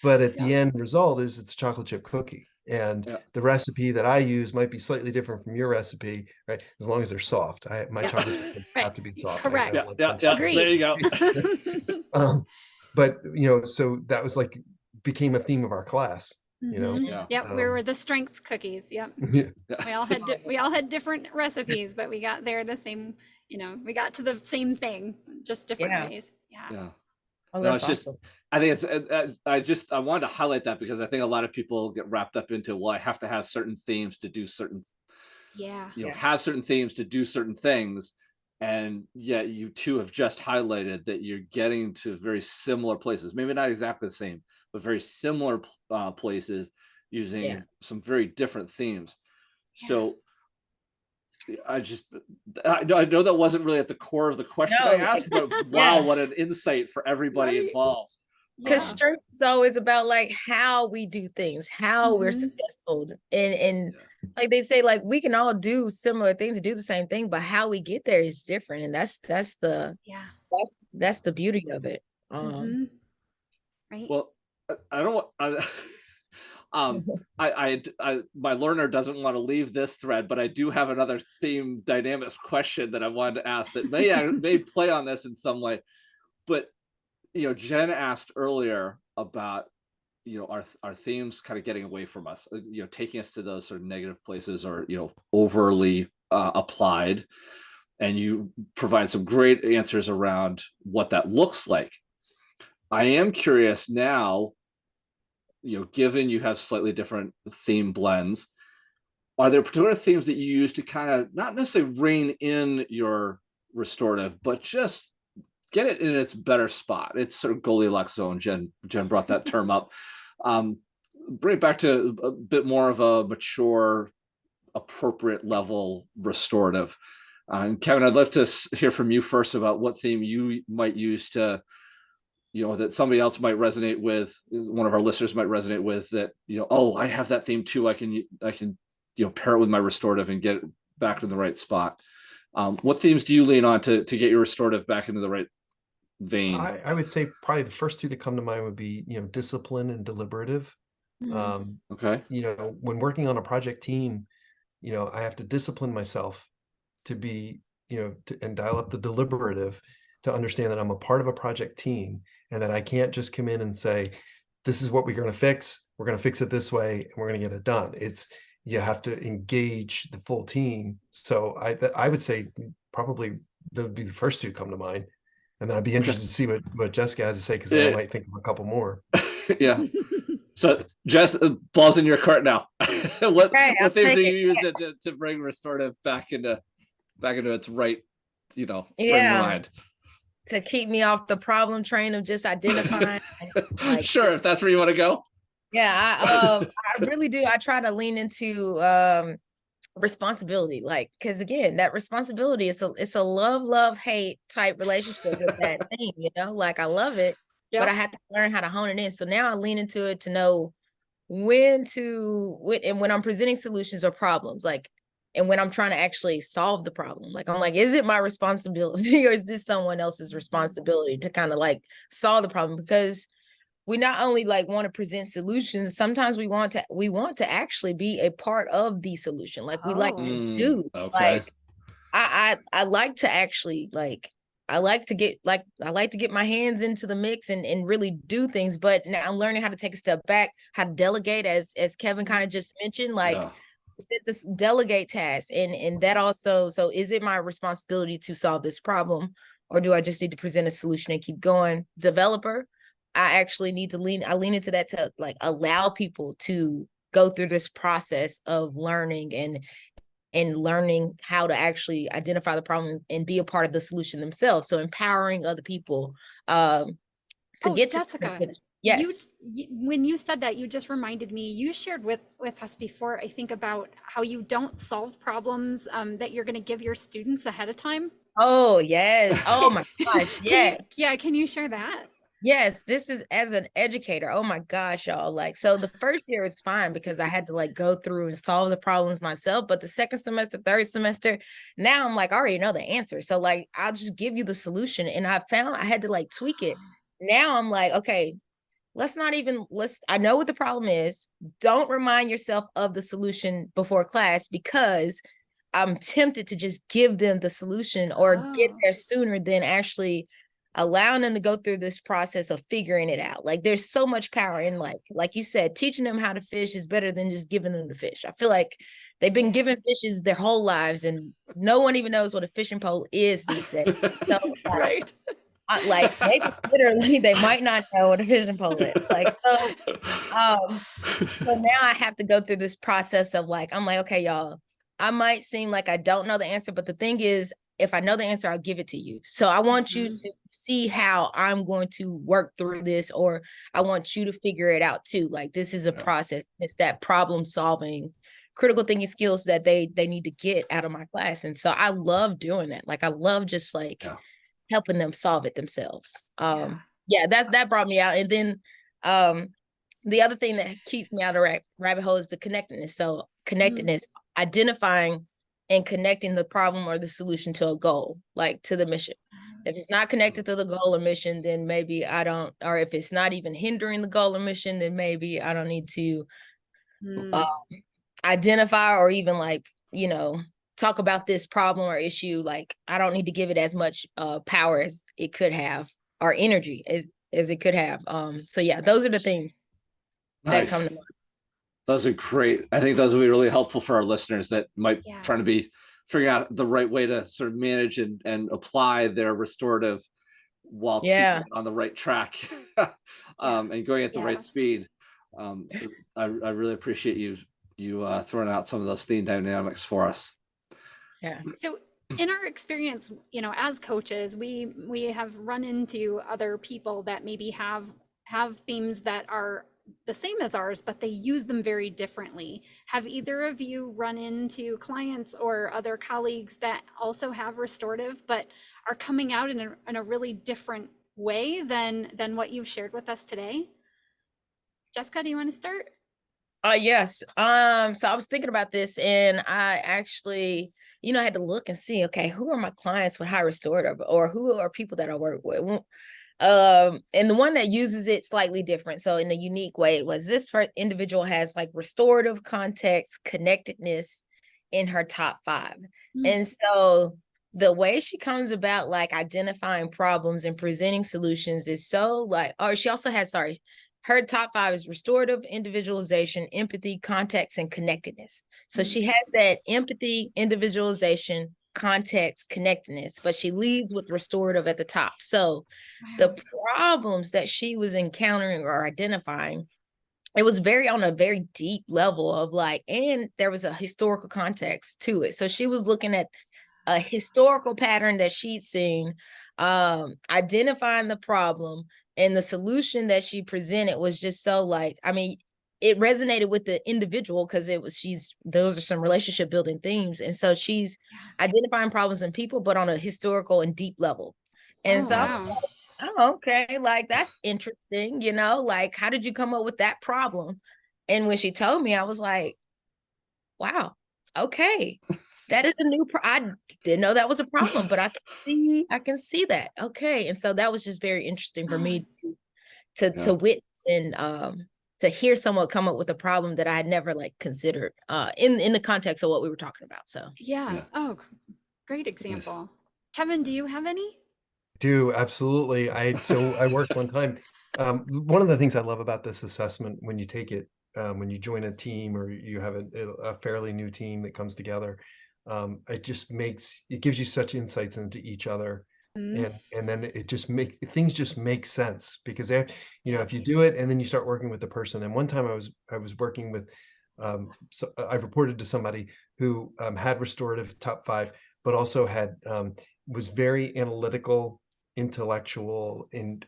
But at the end result is it's a chocolate chip cookie. And the recipe that I use might be slightly different from your recipe, right? As long as they're soft. My chocolate chips have to be soft. Correct. There you go. But so that was like became a theme of our class. We were the strengths cookies. We all had different recipes, but we got there the same. We got to the same thing, just different ways. Oh, No, that's it's awesome. I think I wanted to highlight that because I think a lot of people get wrapped up into, well, I have to have certain themes to do certain, have certain themes to do certain things. And yet you two have just highlighted that you're getting to very similar places, maybe not exactly the same, but very similar places using some very different themes. So I know that wasn't really at the core of the question I asked, but wow, what an insight for everybody involved. Because strength is always about like how we do things, how we're successful. And like they say, like we can all do similar things and do the same thing, but how we get there is different. And that's the beauty of it. Right. Well, my learner doesn't want to leave this thread, but I do have another theme dynamics question that I wanted to ask that may play on this in some way. But Jen asked earlier about our themes kind of getting away from us, taking us to those sort of negative places or overly applied, and you provide some great answers around what that looks like. I am curious now, given you have slightly different theme blends, are there particular themes that you use to kind of not necessarily rein in your restorative, but just get it in its better spot? It's sort of Goldilocks zone. Jen brought that term up. Bring it back to a bit more of a mature, appropriate level restorative. And Kevin, I'd love to hear from you first about what theme you might use to, that somebody else might resonate with, one of our listeners might resonate with, that, oh, I have that theme too. I can pair it with my restorative and get it back in the right spot. What themes do you lean on to get your restorative back into the right vein? I would say probably the first two that come to mind would be, discipline and deliberative. Okay. When working on a project team, I have to discipline myself to be, and dial up the deliberative to understand that I'm a part of a project team and that I can't just come in and say, this is what we're going to fix. We're going to fix it this way and we're going to get it done. You have to engage the full team. So I would say probably that would be the first two come to mind. And then I'd be interested to see what Jessica has to say, because then I might think of a couple more. Yeah. So Jess, ball's in your court now. what things do you use to bring restorative back into its right, frame of mind? To keep me off the problem train of just identifying. Sure, if that's where you want to go. Yeah, I really do. I try to lean into responsibility, because again, that responsibility it's a love hate type relationship with that thing. I love it, but I have to learn how to hone it in. So now I lean into it to know when I'm presenting solutions or problems, and when I'm trying to actually solve the problem, I'm like, is it my responsibility or is this someone else's responsibility to kind of solve the problem? Because we not only want to present solutions, sometimes we want to actually be a part of the solution. We like to do. Okay. I like to actually I like to get my hands into the mix and really do things. But now I'm learning how to take a step back, how to delegate, as Kevin kind of just mentioned, this delegate tasks. And that also, so is it my responsibility to solve this problem, or do I just need to present a solution and keep going? Developer, I actually need to lean into that to allow people to go through this process of learning and learning how to actually identify the problem and be a part of the solution themselves. So empowering other people to get to Jessica. Yes. When you said that, you just reminded me, you shared with us before, I think, about how you don't solve problems that you're going to give your students ahead of time. Oh, yes. Oh my gosh. Yeah. Can you share that? Yes, this is as an educator. Oh my gosh, y'all. So the first year is fine because I had to go through and solve the problems myself. But the second semester, third semester, now I'm I already know the answer. So I'll just give you the solution. And I found I had to tweak it. now I'm like, okay, I know what the problem is. Don't remind yourself of the solution before class, because I'm tempted to just give them the solution or get Oh. there sooner than actually allowing them to go through this process of figuring it out. Like, there's so much power in, like you said, teaching them how to fish is better than just giving them the fish. I feel like they've been given fishes their whole lives and no one even knows what a fishing pole is these days. So Right. like maybe literally they might not know what a fishing pole is. Like, so now I have to go through this process of like, I'm like, okay, y'all, I might seem like I don't know the answer, but the thing is, if I know the answer, I'll give it to you. So I want you to see how I'm going to work through this, or I want you to figure it out too. Like, this is a process. It's that problem solving, critical thinking skills that they need to get out of my class. And so I love doing that. Like, I love just like helping them solve it themselves. That brought me out. And then the other thing that keeps me out of rabbit hole is the connectedness. So connectedness, identifying and connecting the problem or the solution to a goal, like to the mission. If it's not connected to the goal or mission, then maybe I don't, or if it's not even hindering the goal or mission, then maybe I don't need to identify or even like, talk about this problem or issue. Like, I don't need to give it as much power as it could have, or energy as it could have. So yeah, those are the things that come to mind. Those are great. I think those will be really helpful for our listeners that might trying to be figuring out the right way to sort of manage and apply their restorative while keeping on the right track and going at the right speed. So I really appreciate you throwing out some of those theme dynamics for us. Yeah. So in our experience, as coaches, we have run into other people that maybe have themes that are the same as ours, but they use them very differently. Have either of you run into clients or other colleagues that also have restorative, but are coming out in a really different way than what you've shared with us today? Jessica, do you want to start? Yes. So I was thinking about this, and I actually, I had to look and see, okay, who are my clients with high restorative, or who are people that I work with? And the one that uses it slightly different, so in a unique way, was this individual has like restorative, context, connectedness in her top 5. And so the way she comes about like identifying problems and presenting solutions is so like, or she also has, her top 5 is restorative, individualization, empathy, context, and connectedness. So she has that empathy, individualization, context, connectedness, but she leads with restorative at the top. So the problems that she was encountering or identifying, it was on a very deep level of like, and there was a historical context to it. So she was looking at a historical pattern that she'd seen, identifying the problem, and the solution that she presented was just so like, I mean, it resonated with the individual because those are some relationship building themes. And so she's identifying problems in people, but on a historical and deep level. And oh, okay, like that's interesting, like, how did you come up with that problem? And when she told me, I was like, wow, okay. That is a new I didn't know that was a problem, but I can see that. Okay. And so that was just very interesting for me to witness and to hear someone come up with a problem that I had never like considered in the context of what we were talking about. So Oh, great example. Kevin, do you have any? Do absolutely. I worked one time. One of the things I love about this assessment, when you take it, when you join a team or you have a fairly new team that comes together, it gives you such insights into each other. And then it just things just make sense, because if you do it and then you start working with the person. And one time I was working with, so I've reported to somebody who had restorative top 5, but also was very analytical, intellectual, and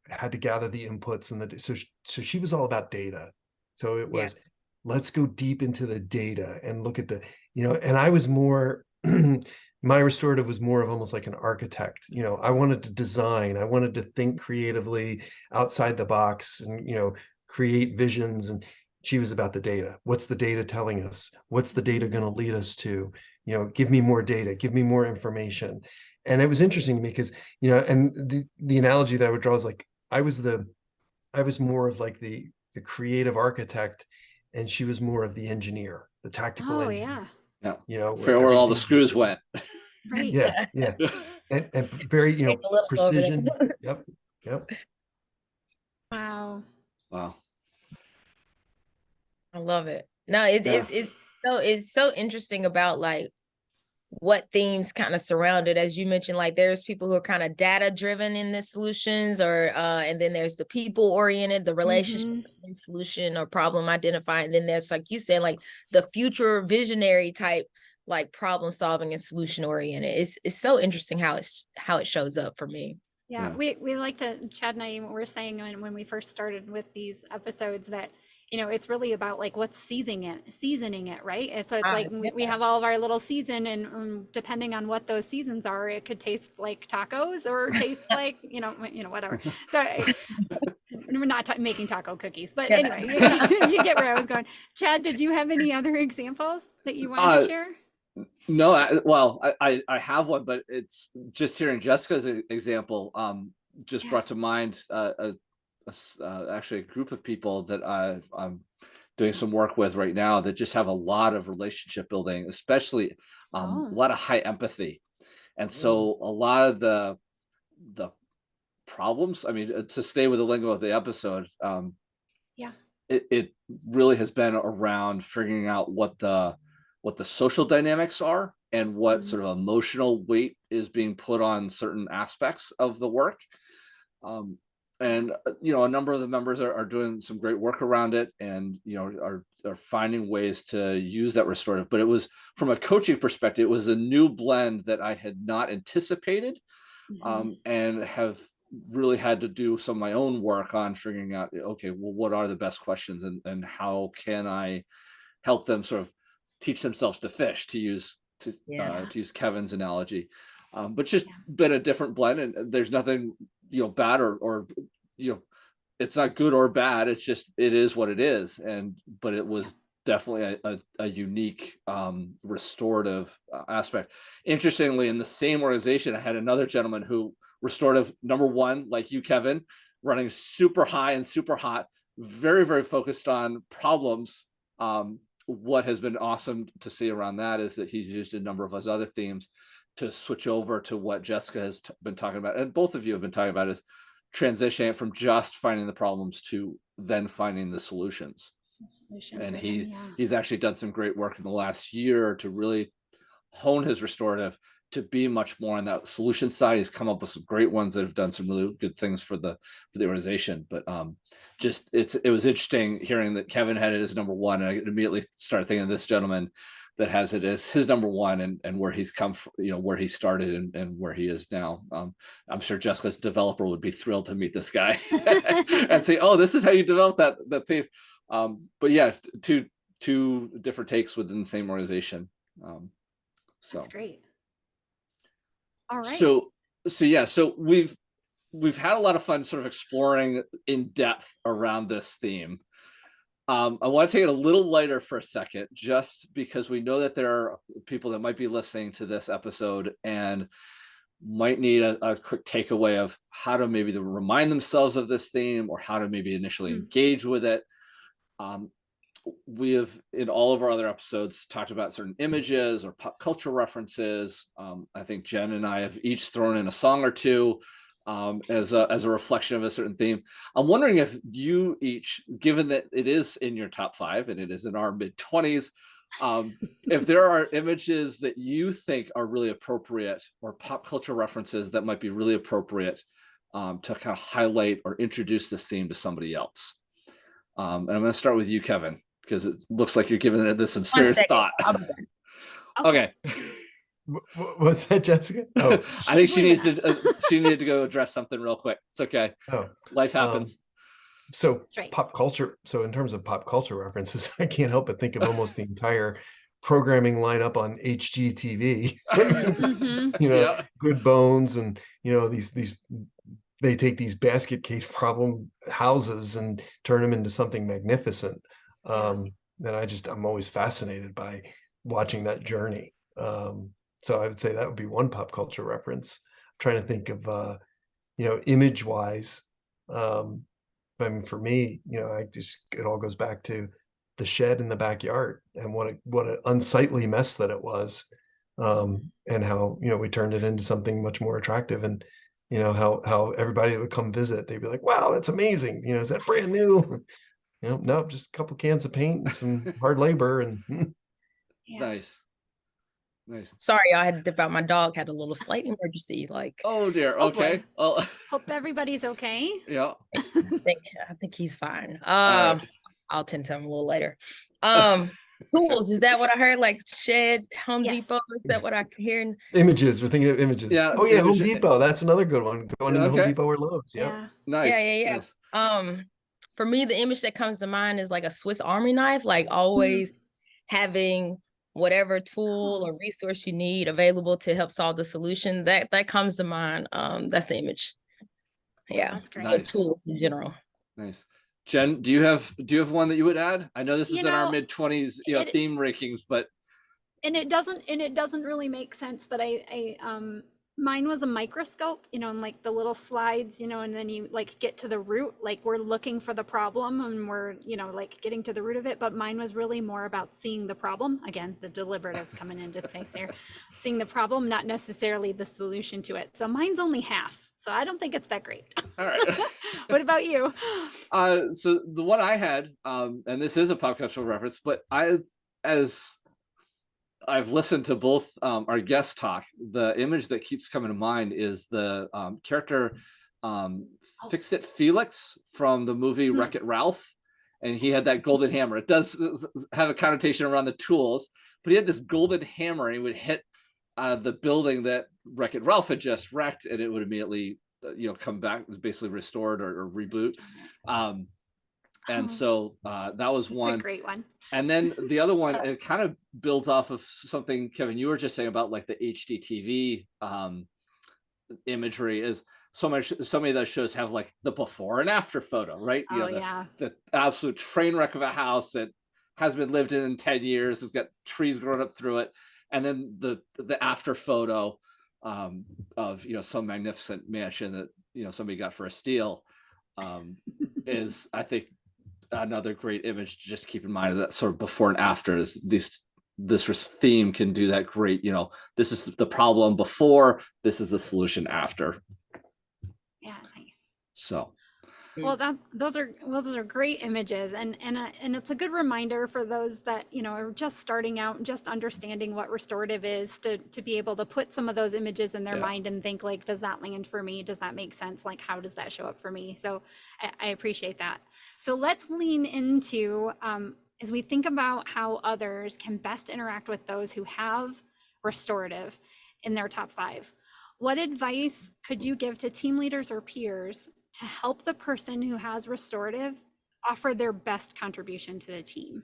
had to gather the inputs, and so she was all about data. So it was, let's go deep into the data and look at and I was more my restorative was more of almost like an architect. I wanted to design, I wanted to think creatively outside the box, and create visions. And she was about the data. What's the data telling us? What's the data going to lead us to? Give me more data, give me more information. And it was interesting to me because, and the analogy that I would draw is like, I was more of like the creative architect, and she was more of the engineer, the tactical Oh engineer, yeah. Figure where all the everything. screws went. Right. Yeah. And very, Take a little over there. precision. Yep. Wow. Wow. I love it. No, Yeah. it's so interesting about like what themes kind of surround it. As you mentioned, like there's people who are kind of data driven in the solutions, or and then there's the people oriented, the relationship solution or problem identifying. And then there's, like you said, like the future visionary type, like problem solving and solution oriented. It's so interesting how it shows up for me. Yeah, we like to, Chad and I were saying when we first started with these episodes that, it's really about like what's seasoning it, right? It's like we have all of our little season, and depending on what those seasons are, it could taste like tacos or taste like, whatever. So we're not making taco cookies, but anyway, you get where I was going. Chad, did you have any other examples that you wanted to share? No, I have one, but it's just hearing Jessica's example just brought to mind actually a group of people that I'm doing some work with right now that just have a lot of relationship building, especially a lot of high empathy. And so a lot of the problems, I mean, to stay with the lingo of the episode, it really has been around figuring out what the social dynamics are and what sort of emotional weight is being put on certain aspects of the work. And a number of the members are doing some great work around it, and are finding ways to use that restorative. But it was, from a coaching perspective, it was a new blend that I had not anticipated, and have really had to do some of my own work on figuring out, okay, well, what are the best questions, and how can I help them sort of teach themselves to fish, to use Kevin's analogy. But just been a different blend, and there's nothing bad or it's not good or bad. It's just, it is what it is. But it was definitely a unique restorative aspect. Interestingly, in the same organization, I had another gentleman who restorative number one, like you, Kevin, running super high and super hot, very, very focused on problems. What has been awesome to see around that is that he's used a number of those other themes to switch over to what Jessica has been talking about, and both of you have been talking about, is transitioning from just finding the problems to then finding the solutions. And he's actually done some great work in the last year to really hone his restorative to be much more on that solution side. He's come up with some great ones that have done some really good things for the organization. But just it was interesting hearing that Kevin had it as number one, and I immediately started thinking of this gentleman that has it as his number one, and where he's come from, where he started and where he is now. I'm sure Jessica's developer would be thrilled to meet this guy and say, oh, this is how you develop that theme. But yeah, two different takes within the same organization. So that's great. All right. So we've had a lot of fun sort of exploring in depth around this theme. I want to take it a little lighter for a second, just because we know that there are people that might be listening to this episode and might need a quick takeaway of how to maybe remind themselves of this theme, or how to maybe initially engage with it. We have, in all of our other episodes, talked about certain images or pop culture references. I think Jen and I have each thrown in a song or two as a reflection of a certain theme. I'm wondering if you each, given that it is in your top 5 and it is in our mid-20s, if there are images that you think are really appropriate, or pop culture references that might be really appropriate to kind of highlight or introduce this theme to somebody else. And I'm going to start with you, Kevin, because it looks like you're giving this some serious thought. Okay. What's that, Jessica? Oh, I think she needed to go address something real quick. It's okay. Oh, life happens. So right. Pop culture. So in terms of pop culture references, I can't help but think of almost the entire programming lineup on HGTV. Good Bones, and these they take these basket case problem houses and turn them into something magnificent. And I'm always fascinated by watching that journey. So I would say that would be one pop culture reference. I'm trying to think of, image wise. I mean, for me, it all goes back to the shed in the backyard and what an unsightly mess that it was. And how, we turned it into something much more attractive, and, how everybody that would come visit, they'd be like, wow, that's amazing. Is that brand new? Nope, just a couple cans of paint and some hard labor and Yeah. Nice. Nice. Sorry, I had to dip out. My dog had a little slight emergency. Like, Oh dear. Oh, boy. Okay. Oh, Hope everybody's okay. yeah. I think he's fine. right. I'll tend to him a little later. Tools, is that what I heard? Like shed, Home Yes. Depot? Is that what I can hear? images. We're thinking of images. Yeah, Oh yeah, Home image- Depot. That's another good one. Going into Home Okay. Depot or Lowe's. Yeah. Yeah. Nice. Yeah. Nice. For me, the image that comes to mind is like a Swiss Army knife, like always having whatever tool or resource you need available to help solve the solution. That comes to mind. That's the image. Yeah. That's great. Nice. Tools in general. Nice. Jen, do you have one that you would add? I know this is You in our know, mid-20s, it- theme rankings, but And it doesn't really make sense, but mine was a microscope, and like the little slides, and then you like get to the root, like we're looking for the problem and we're, like getting to the root of it. But mine was really more about seeing the problem. Again, the deliberatives coming into place here, seeing the problem, not necessarily the solution to it. So mine's only half. So I don't think it's that great. all right. What about you? So the one I had, and this is a pop cultural reference, but as I've listened to both our guests talk, the image that keeps coming to mind is the character Fix-It Felix from the movie Wreck-It Ralph. And he had that golden hammer. It does have a connotation around the tools, but he had this golden hammer and he would hit the building that Wreck-It Ralph had just wrecked, and it would immediately come back. It was basically restored or reboot. And so that was one. It's a great one. And then the other one, it kind of builds off of something, Kevin, you were just saying about like the HDTV imagery is so many of those shows have like the before and after photo, right? The absolute train wreck of a house that has been lived in 10 years. It's got trees growing up through it. And then the after photo of, some magnificent mansion that, somebody got for a steal is, I think, another great image to just keep in mind. That sort of before and after is this theme can do that great, this is the problem before, this is the solution after. Yeah, nice. So well, those are great images, and it's a good reminder for those that are just starting out and just understanding what restorative is, to be able to put some of those images in their mind and think like, does that land for me? Does that make sense? Like, how does that show up for me? So I appreciate that. So let's lean into as we think about how others can best interact with those who have restorative in their top 5. What advice could you give to team leaders or peers to help the person who has restorative offer their best contribution to the team?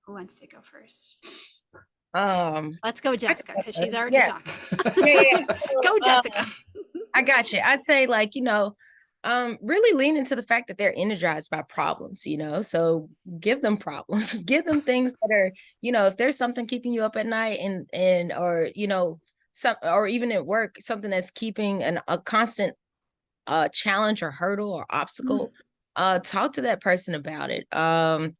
Who wants to go first? Let's go, Jessica, because she's already talking. Go, Jessica. I got you. I'd say really lean into the fact that they're energized by problems, so give them problems, give them things that are, if there's something keeping you up at night and or, or even at work, something that's keeping a constant challenge or hurdle or obstacle, talk to that person about it. And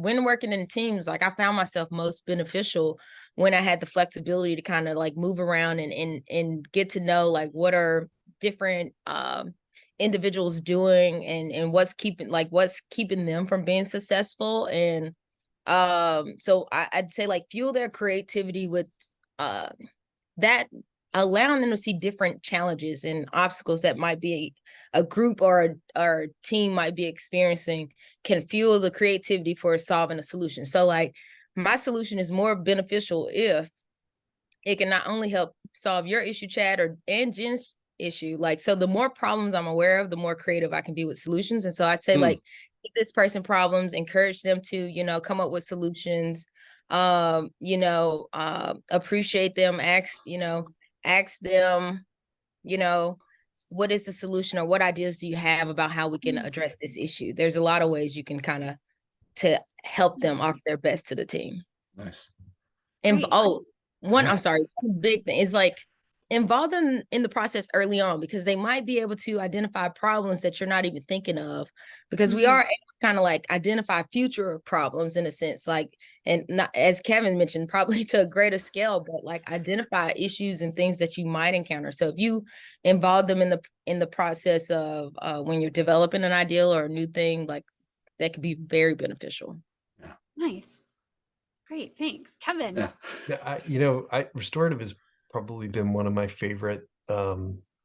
when working in teams, like I found myself most beneficial when I had the flexibility to kind of like move around and get to know like what are different individuals doing and what's keeping them from being successful. And so I'd say like fuel their creativity with that, allowing them to see different challenges and obstacles that might be a group or a team might be experiencing, can fuel the creativity for solving a solution. So like my solution is more beneficial if it can not only help solve your issue, Chad, and Jen's issue. Like, so the more problems I'm aware of, the more creative I can be with solutions. And so I'd say like, give this person problems, encourage them to, come up with solutions, appreciate them, ask them, what is the solution or what ideas do you have about how we can address this issue? There's a lot of ways you can kind of to help them offer their best to the team. Nice. And Great. I'm sorry, one big thing is like involve them in the process early on, because they might be able to identify problems that you're not even thinking of, because we are able to kind of like identify future problems in a sense, like, and not, as Kevin mentioned, probably to a greater scale, but like identify issues and things that you might encounter. So if you involve them in the process of when you're developing an ideal or a new thing, like that could be very beneficial. Yeah. Nice. Great. Thanks. Kevin. Yeah. Restorative has probably been one of my favorite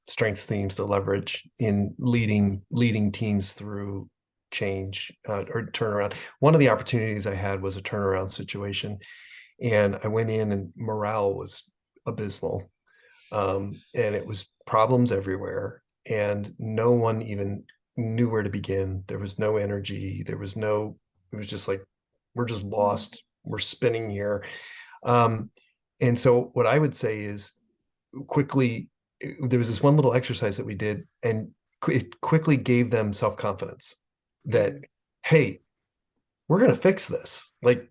strengths themes to leverage in leading teams through change or turnaround. One of the opportunities I had was a turnaround situation, and I went in and morale was abysmal, and it was problems everywhere, and no one even knew where to begin. There was no energy. It was just like, we're just lost. We're spinning here. And so what I would say is there was this one little exercise that we did, and it quickly gave them self-confidence that, hey, we're going to fix this. Like,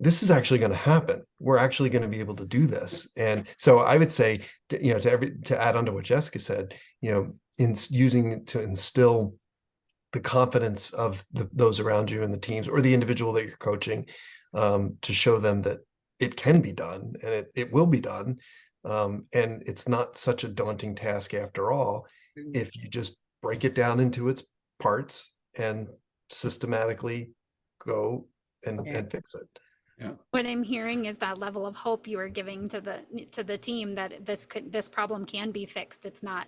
this is actually going to happen. We're actually going to be able to do this. And so I would say, to add on to what Jessica said, in using it to instill the confidence of those around you and the teams or the individual that you're coaching, to show them that it can be done, and it will be done. And it's not such a daunting task after all, if you just break it down into its parts and systematically go and fix it. Yeah. What I'm hearing is that level of hope you are giving to the team, that this problem can be fixed. It's not,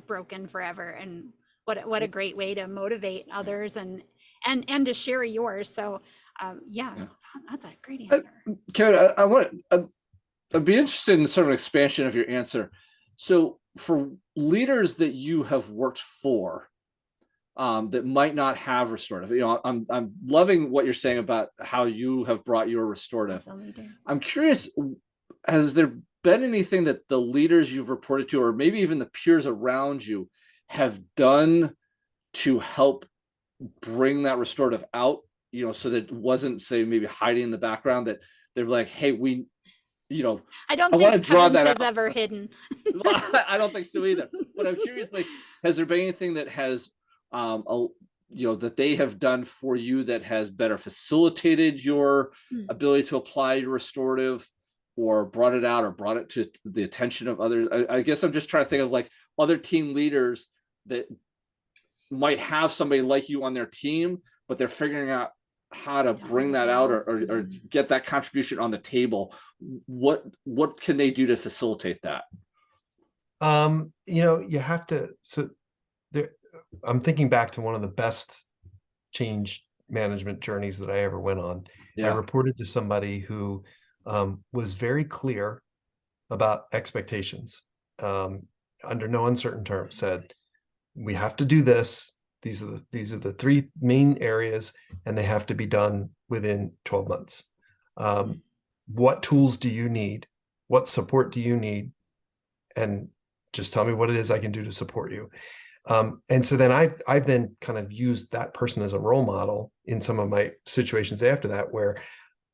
broken forever. And what a great way to motivate others and to share yours. So that's a great answer. Kevin, I'd be interested in sort of expansion of your answer. So for leaders that you have worked for, that might not have restorative, I'm loving what you're saying about how you have brought your restorative. I'm curious, has there been anything that the leaders you've reported to, or maybe even the peers around you, have done to help bring that restorative out, so that it wasn't, say, maybe hiding in the background, that they're like, hey, I don't think Kevin's has ever hidden. I don't think so either. But I'm curious, like, has there been anything that has, that they have done for you that has better facilitated your ability to apply your restorative, or brought it out, or brought it to the attention of others? I guess I'm just trying to think of like other team leaders that might have somebody like you on their team, but they're figuring out how to bring that out, or get that contribution on the table. What can they do to facilitate that? You have to, I'm thinking back to one of the best change management journeys that I ever went on. I reported to somebody who was very clear about expectations, under no uncertain terms, said, we have to do this. These are the three main areas, and they have to be done within 12 months. What tools do you need? What support do you need? And just tell me what it is I can do to support you. And so then I've then kind of used that person as a role model in some of my situations after that, where,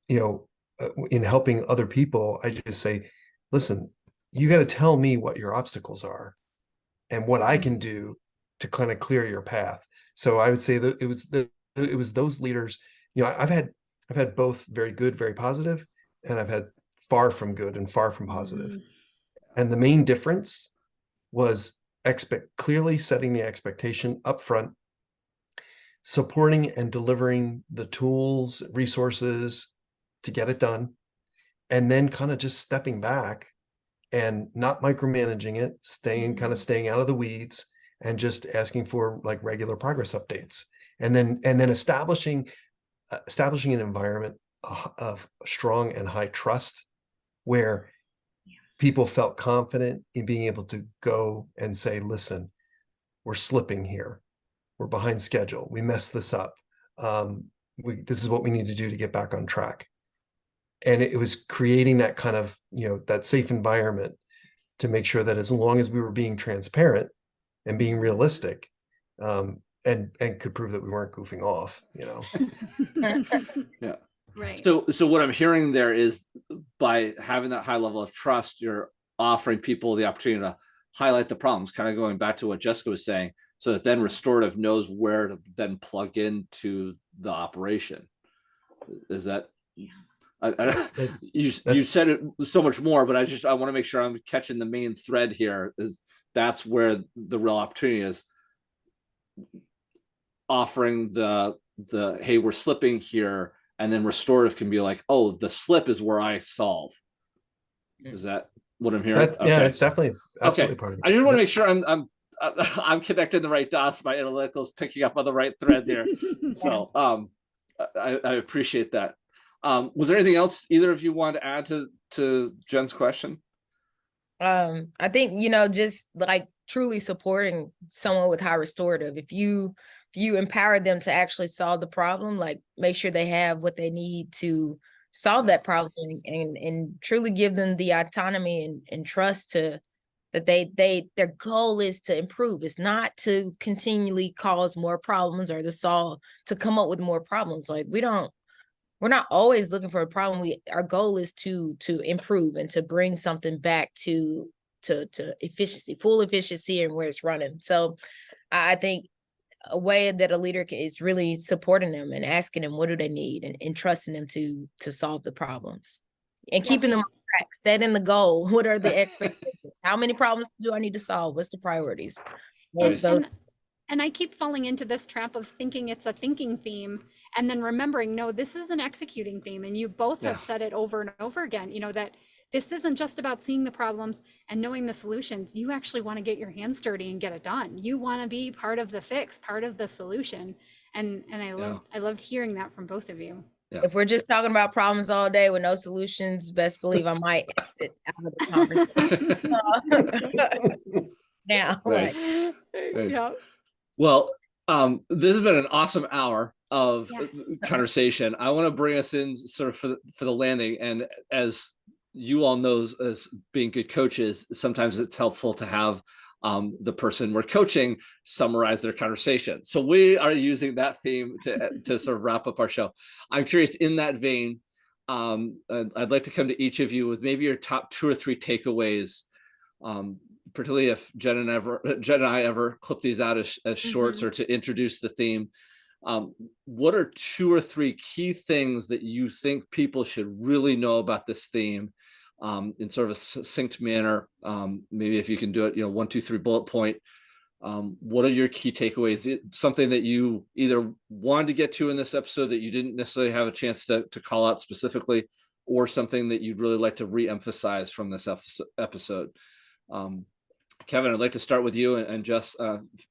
in helping other people, I just say, listen, you got to tell me what your obstacles are and what I can do to kind of clear your path. So I would say that it was those leaders. I've had both very good, very positive, and I've had far from good and far from positive. And the main difference was clearly setting the expectation up front, supporting and delivering the tools, resources to get it done, and then kind of just stepping back and not micromanaging it, staying out of the weeds, and just asking for like regular progress updates, and then establishing an environment of strong and high trust, where people felt confident in being able to go and say, listen, we're slipping here. We're behind schedule. We messed this up. This is what we need to do to get back on track. And it was creating that kind of, that safe environment to make sure that as long as we were being transparent and being realistic, and could prove that we weren't goofing off, Yeah. Right. So what I'm hearing there is, by having that high level of trust, you're offering people the opportunity to highlight the problems, kind of going back to what Jessica was saying, so that then Restorative knows where to then plug into the operation. Is that, you said it so much more, but I want to make sure I'm catching the main thread here. Is that's where the real opportunity is, offering the hey, we're slipping here, and then Restorative can be like, oh, the slip is where I solve. Is that what I'm hearing? Yeah, it's definitely absolutely part of it. I just want to make sure I'm connecting the right dots. My analytical is picking up on the right thread there. So I appreciate that. Was there anything else either of you wanted to add to Jen's question? I think, just like truly supporting someone with high restorative, if you empower them to actually solve the problem, like make sure they have what they need to solve that problem, and truly give them the autonomy and trust to that their goal is to improve. It's not to continually cause more problems or to come up with more problems. Like we're not always looking for a problem. Our goal is to improve and to bring something back to efficiency, full efficiency, and where it's running. So I think a way that a leader is really supporting them and asking them what do they need, and trusting them to solve the problems, and keeping them on track, setting the goal. What are the expectations? How many problems do I need to solve? What's the priorities? Nice. And I keep falling into this trap of thinking it's a thinking theme, and then remembering, no, this is an executing theme. And you both have said it over and over again, that this isn't just about seeing the problems and knowing the solutions. You actually want to get your hands dirty and get it done. You want to be part of the fix, part of the solution. And I loved hearing that from both of you. Yeah. If we're just talking about problems all day with no solutions, best believe I might exit out of the conversation. Now, Nice. Yeah. Well, this has been an awesome hour of conversation. I want to bring us in sort of for the landing. And as you all know, as being good coaches, sometimes it's helpful to have the person we're coaching summarize their conversation. So we are using that theme to sort of wrap up our show. I'm curious, in that vein, I'd like to come to each of you with maybe your top 2 or 3 takeaways, particularly if Jen and I ever clip these out as shorts or to introduce the theme. What are 2 or 3 key things that you think people should really know about this theme, in sort of a succinct manner? Maybe if you can do it, 1, 2, 3 bullet point. What are your key takeaways? Something that you either wanted to get to in this episode that you didn't necessarily have a chance to call out specifically, or something that you'd really like to re-emphasize from this episode. Kevin, I'd like to start with you and just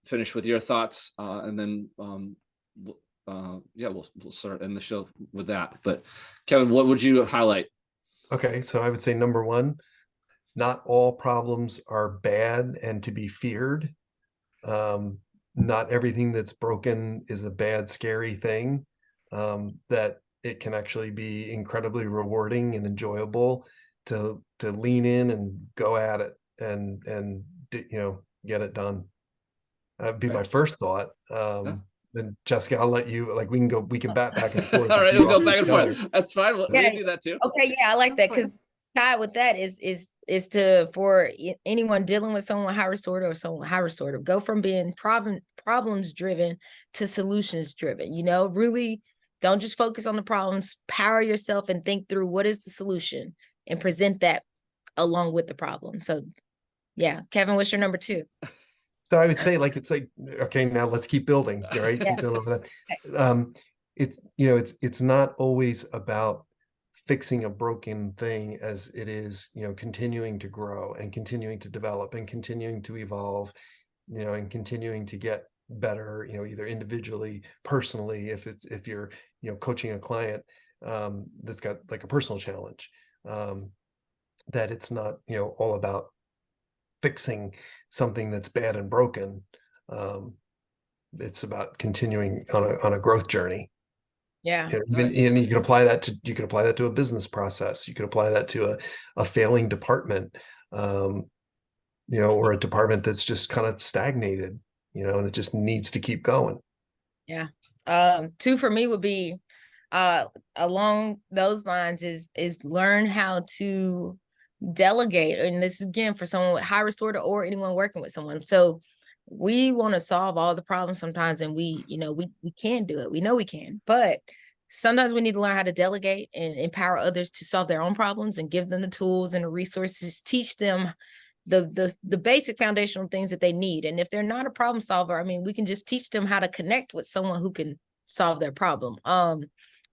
finish with your thoughts, and then we'll start end the show with that. But Kevin, what would you highlight? Okay, so I would say number 1, not all problems are bad and to be feared. Not everything that's broken is a bad, scary thing. That it can actually be incredibly rewarding and enjoyable to lean in and go at it and get it done. That'd be my first thought. Then Jessica, I'll let you, we can bat back and forth. All right, we'll go back and forth. That's fine. We can do that too. Okay, yeah, I like that, because tied with that is for anyone dealing with someone high restorative or someone high restorative, go from being problems driven to solutions driven. Really don't just focus on the problems, power yourself and think through what is the solution and present that along with the problem. So yeah, Kevin, what's your number 2? So I would say okay, now let's keep building, right? Keep building over that. It's not always about fixing a broken thing as it is, continuing to grow and continuing to develop and continuing to evolve, and continuing to get better, either individually, personally, if you're, coaching a client that's got like a personal challenge, that it's not, all about fixing something that's bad and broken. It's about continuing on a growth journry. Yeah. And you can apply that to a business process. You can apply that to a failing department, or a department that's just kind of stagnated, and it just needs to keep going. Yeah. 2 for me would be along those lines is learn how to delegate. And this is again for someone with high restorative or anyone working with someone. So we want to solve all the problems sometimes, and we can do it. We know we can, but sometimes we need to learn how to delegate and empower others to solve their own problems and give them the tools and the resources, teach them the basic foundational things that they need. And if they're not a problem solver, I mean, we can just teach them how to connect with someone who can solve their problem.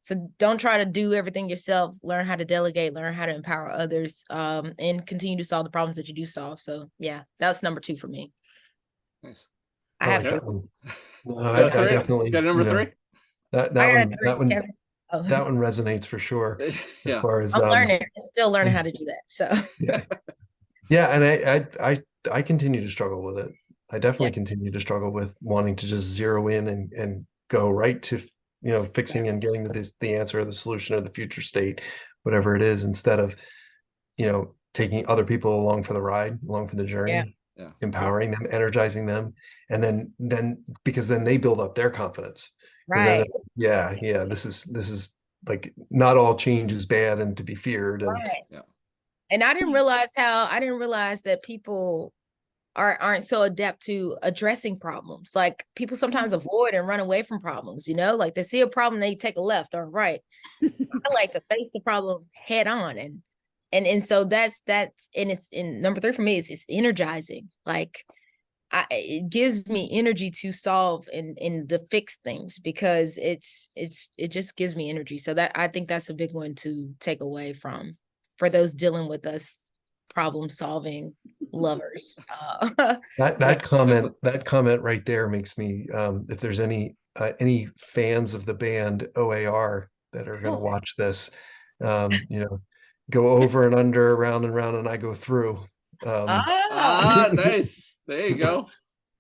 So don't try to do everything yourself. Learn how to delegate, learn how to empower others, and continue to solve the problems that you do solve. So yeah, that's number 2 for me. Nice. I I have like that one. No, Got I three? definitely Got number 3? that I got one a 3, Kevin. Oh. that one resonates for sure. As Yeah. far as I'm learning, I'm still learning how to do that. So yeah, and I continue to struggle with it. I definitely continue to struggle with wanting to just zero in and go right to fixing and getting to the answer or the solution or the future state, whatever it is, instead of taking other people along for the ride, along for the journey. Yeah. Empowering them, energizing them, and then because then they build up their confidence. right. Then, this is like, not all change is bad and to be feared. And Right. Yeah. And I didn't realize that people aren't so adept to addressing problems. Like people sometimes avoid and run away from problems, like they see a problem, they take a left or a right. I like to face the problem head on. And so that's and it's in number 3 for me is it's energizing. Like it gives me energy to solve and to fix things, because it just gives me energy. So that, I think that's a big one to take away for those dealing with us problem solving lovers. that comment right there makes me, if there's any fans of the band OAR that are going to watch this, go over and under, around and round, and I go through. Nice. There you go.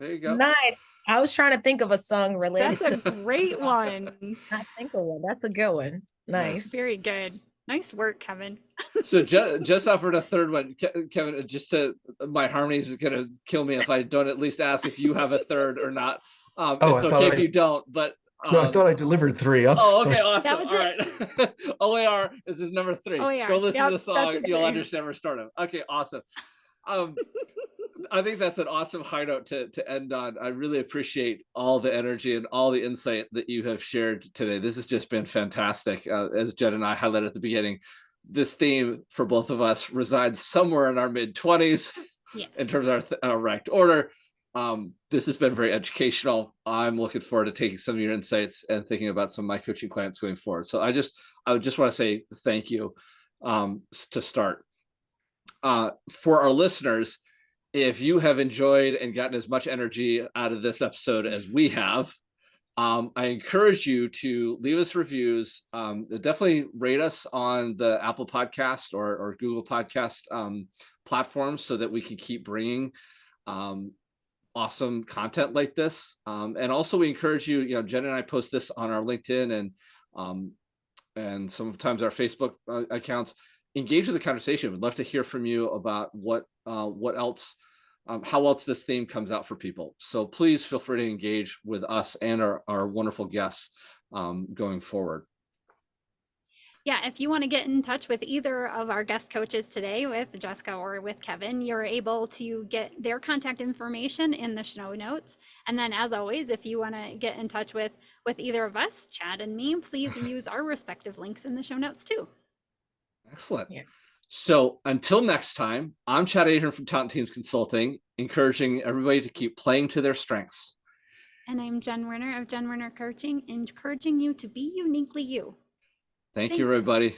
Nice. I was trying to think of a song related. That's a great one. I think of one. That's a good one. Nice. Very good. Nice work, Kevin. So just offered a third one, Kevin. My harmonies is gonna kill me if I don't at least ask if you have a third or not. It's okay if you don't, but no, I thought I delivered 3. Okay, awesome. That was All right. OAR is his number 3. OAR. Go listen to the song. That's You'll understand Restorative. Okay, awesome. I think that's an awesome high note to end on. I really appreciate all the energy and all the insight that you have shared today. This has just been fantastic. As Jen and I highlighted at the beginning, this theme for both of us resides somewhere in our mid-20s. Yes. In terms of our ranked order. This has been very educational. I'm looking forward to taking some of your insights and thinking about some of my coaching clients going forward. So I would just want to say thank you to start. For our listeners, if you have enjoyed and gotten as much energy out of this episode as we have, I encourage you to leave us reviews. Definitely rate us on the Apple Podcast or Google Podcast platforms, so that we can keep bringing awesome content like this. And also we encourage you, Jen and I post this on our LinkedIn and sometimes our Facebook accounts. Engage with the conversation. We'd love to hear from you about what else, how else this theme comes out for people. So please feel free to engage with us and our wonderful guests going forward. Yeah, if you want to get in touch with either of our guest coaches today, with Jessica or with Kevin, you're able to get their contact information in the show notes. And then, as always, if you want to get in touch with either of us, Chad and me, please use our respective links in the show notes too. Excellent. Yeah. So until next time, I'm Chad Adrian from Talent Teams Consulting, encouraging everybody to keep playing to their strengths. And I'm Jen Werner of Jen Werner Coaching, encouraging you to be uniquely you. Thank you, everybody.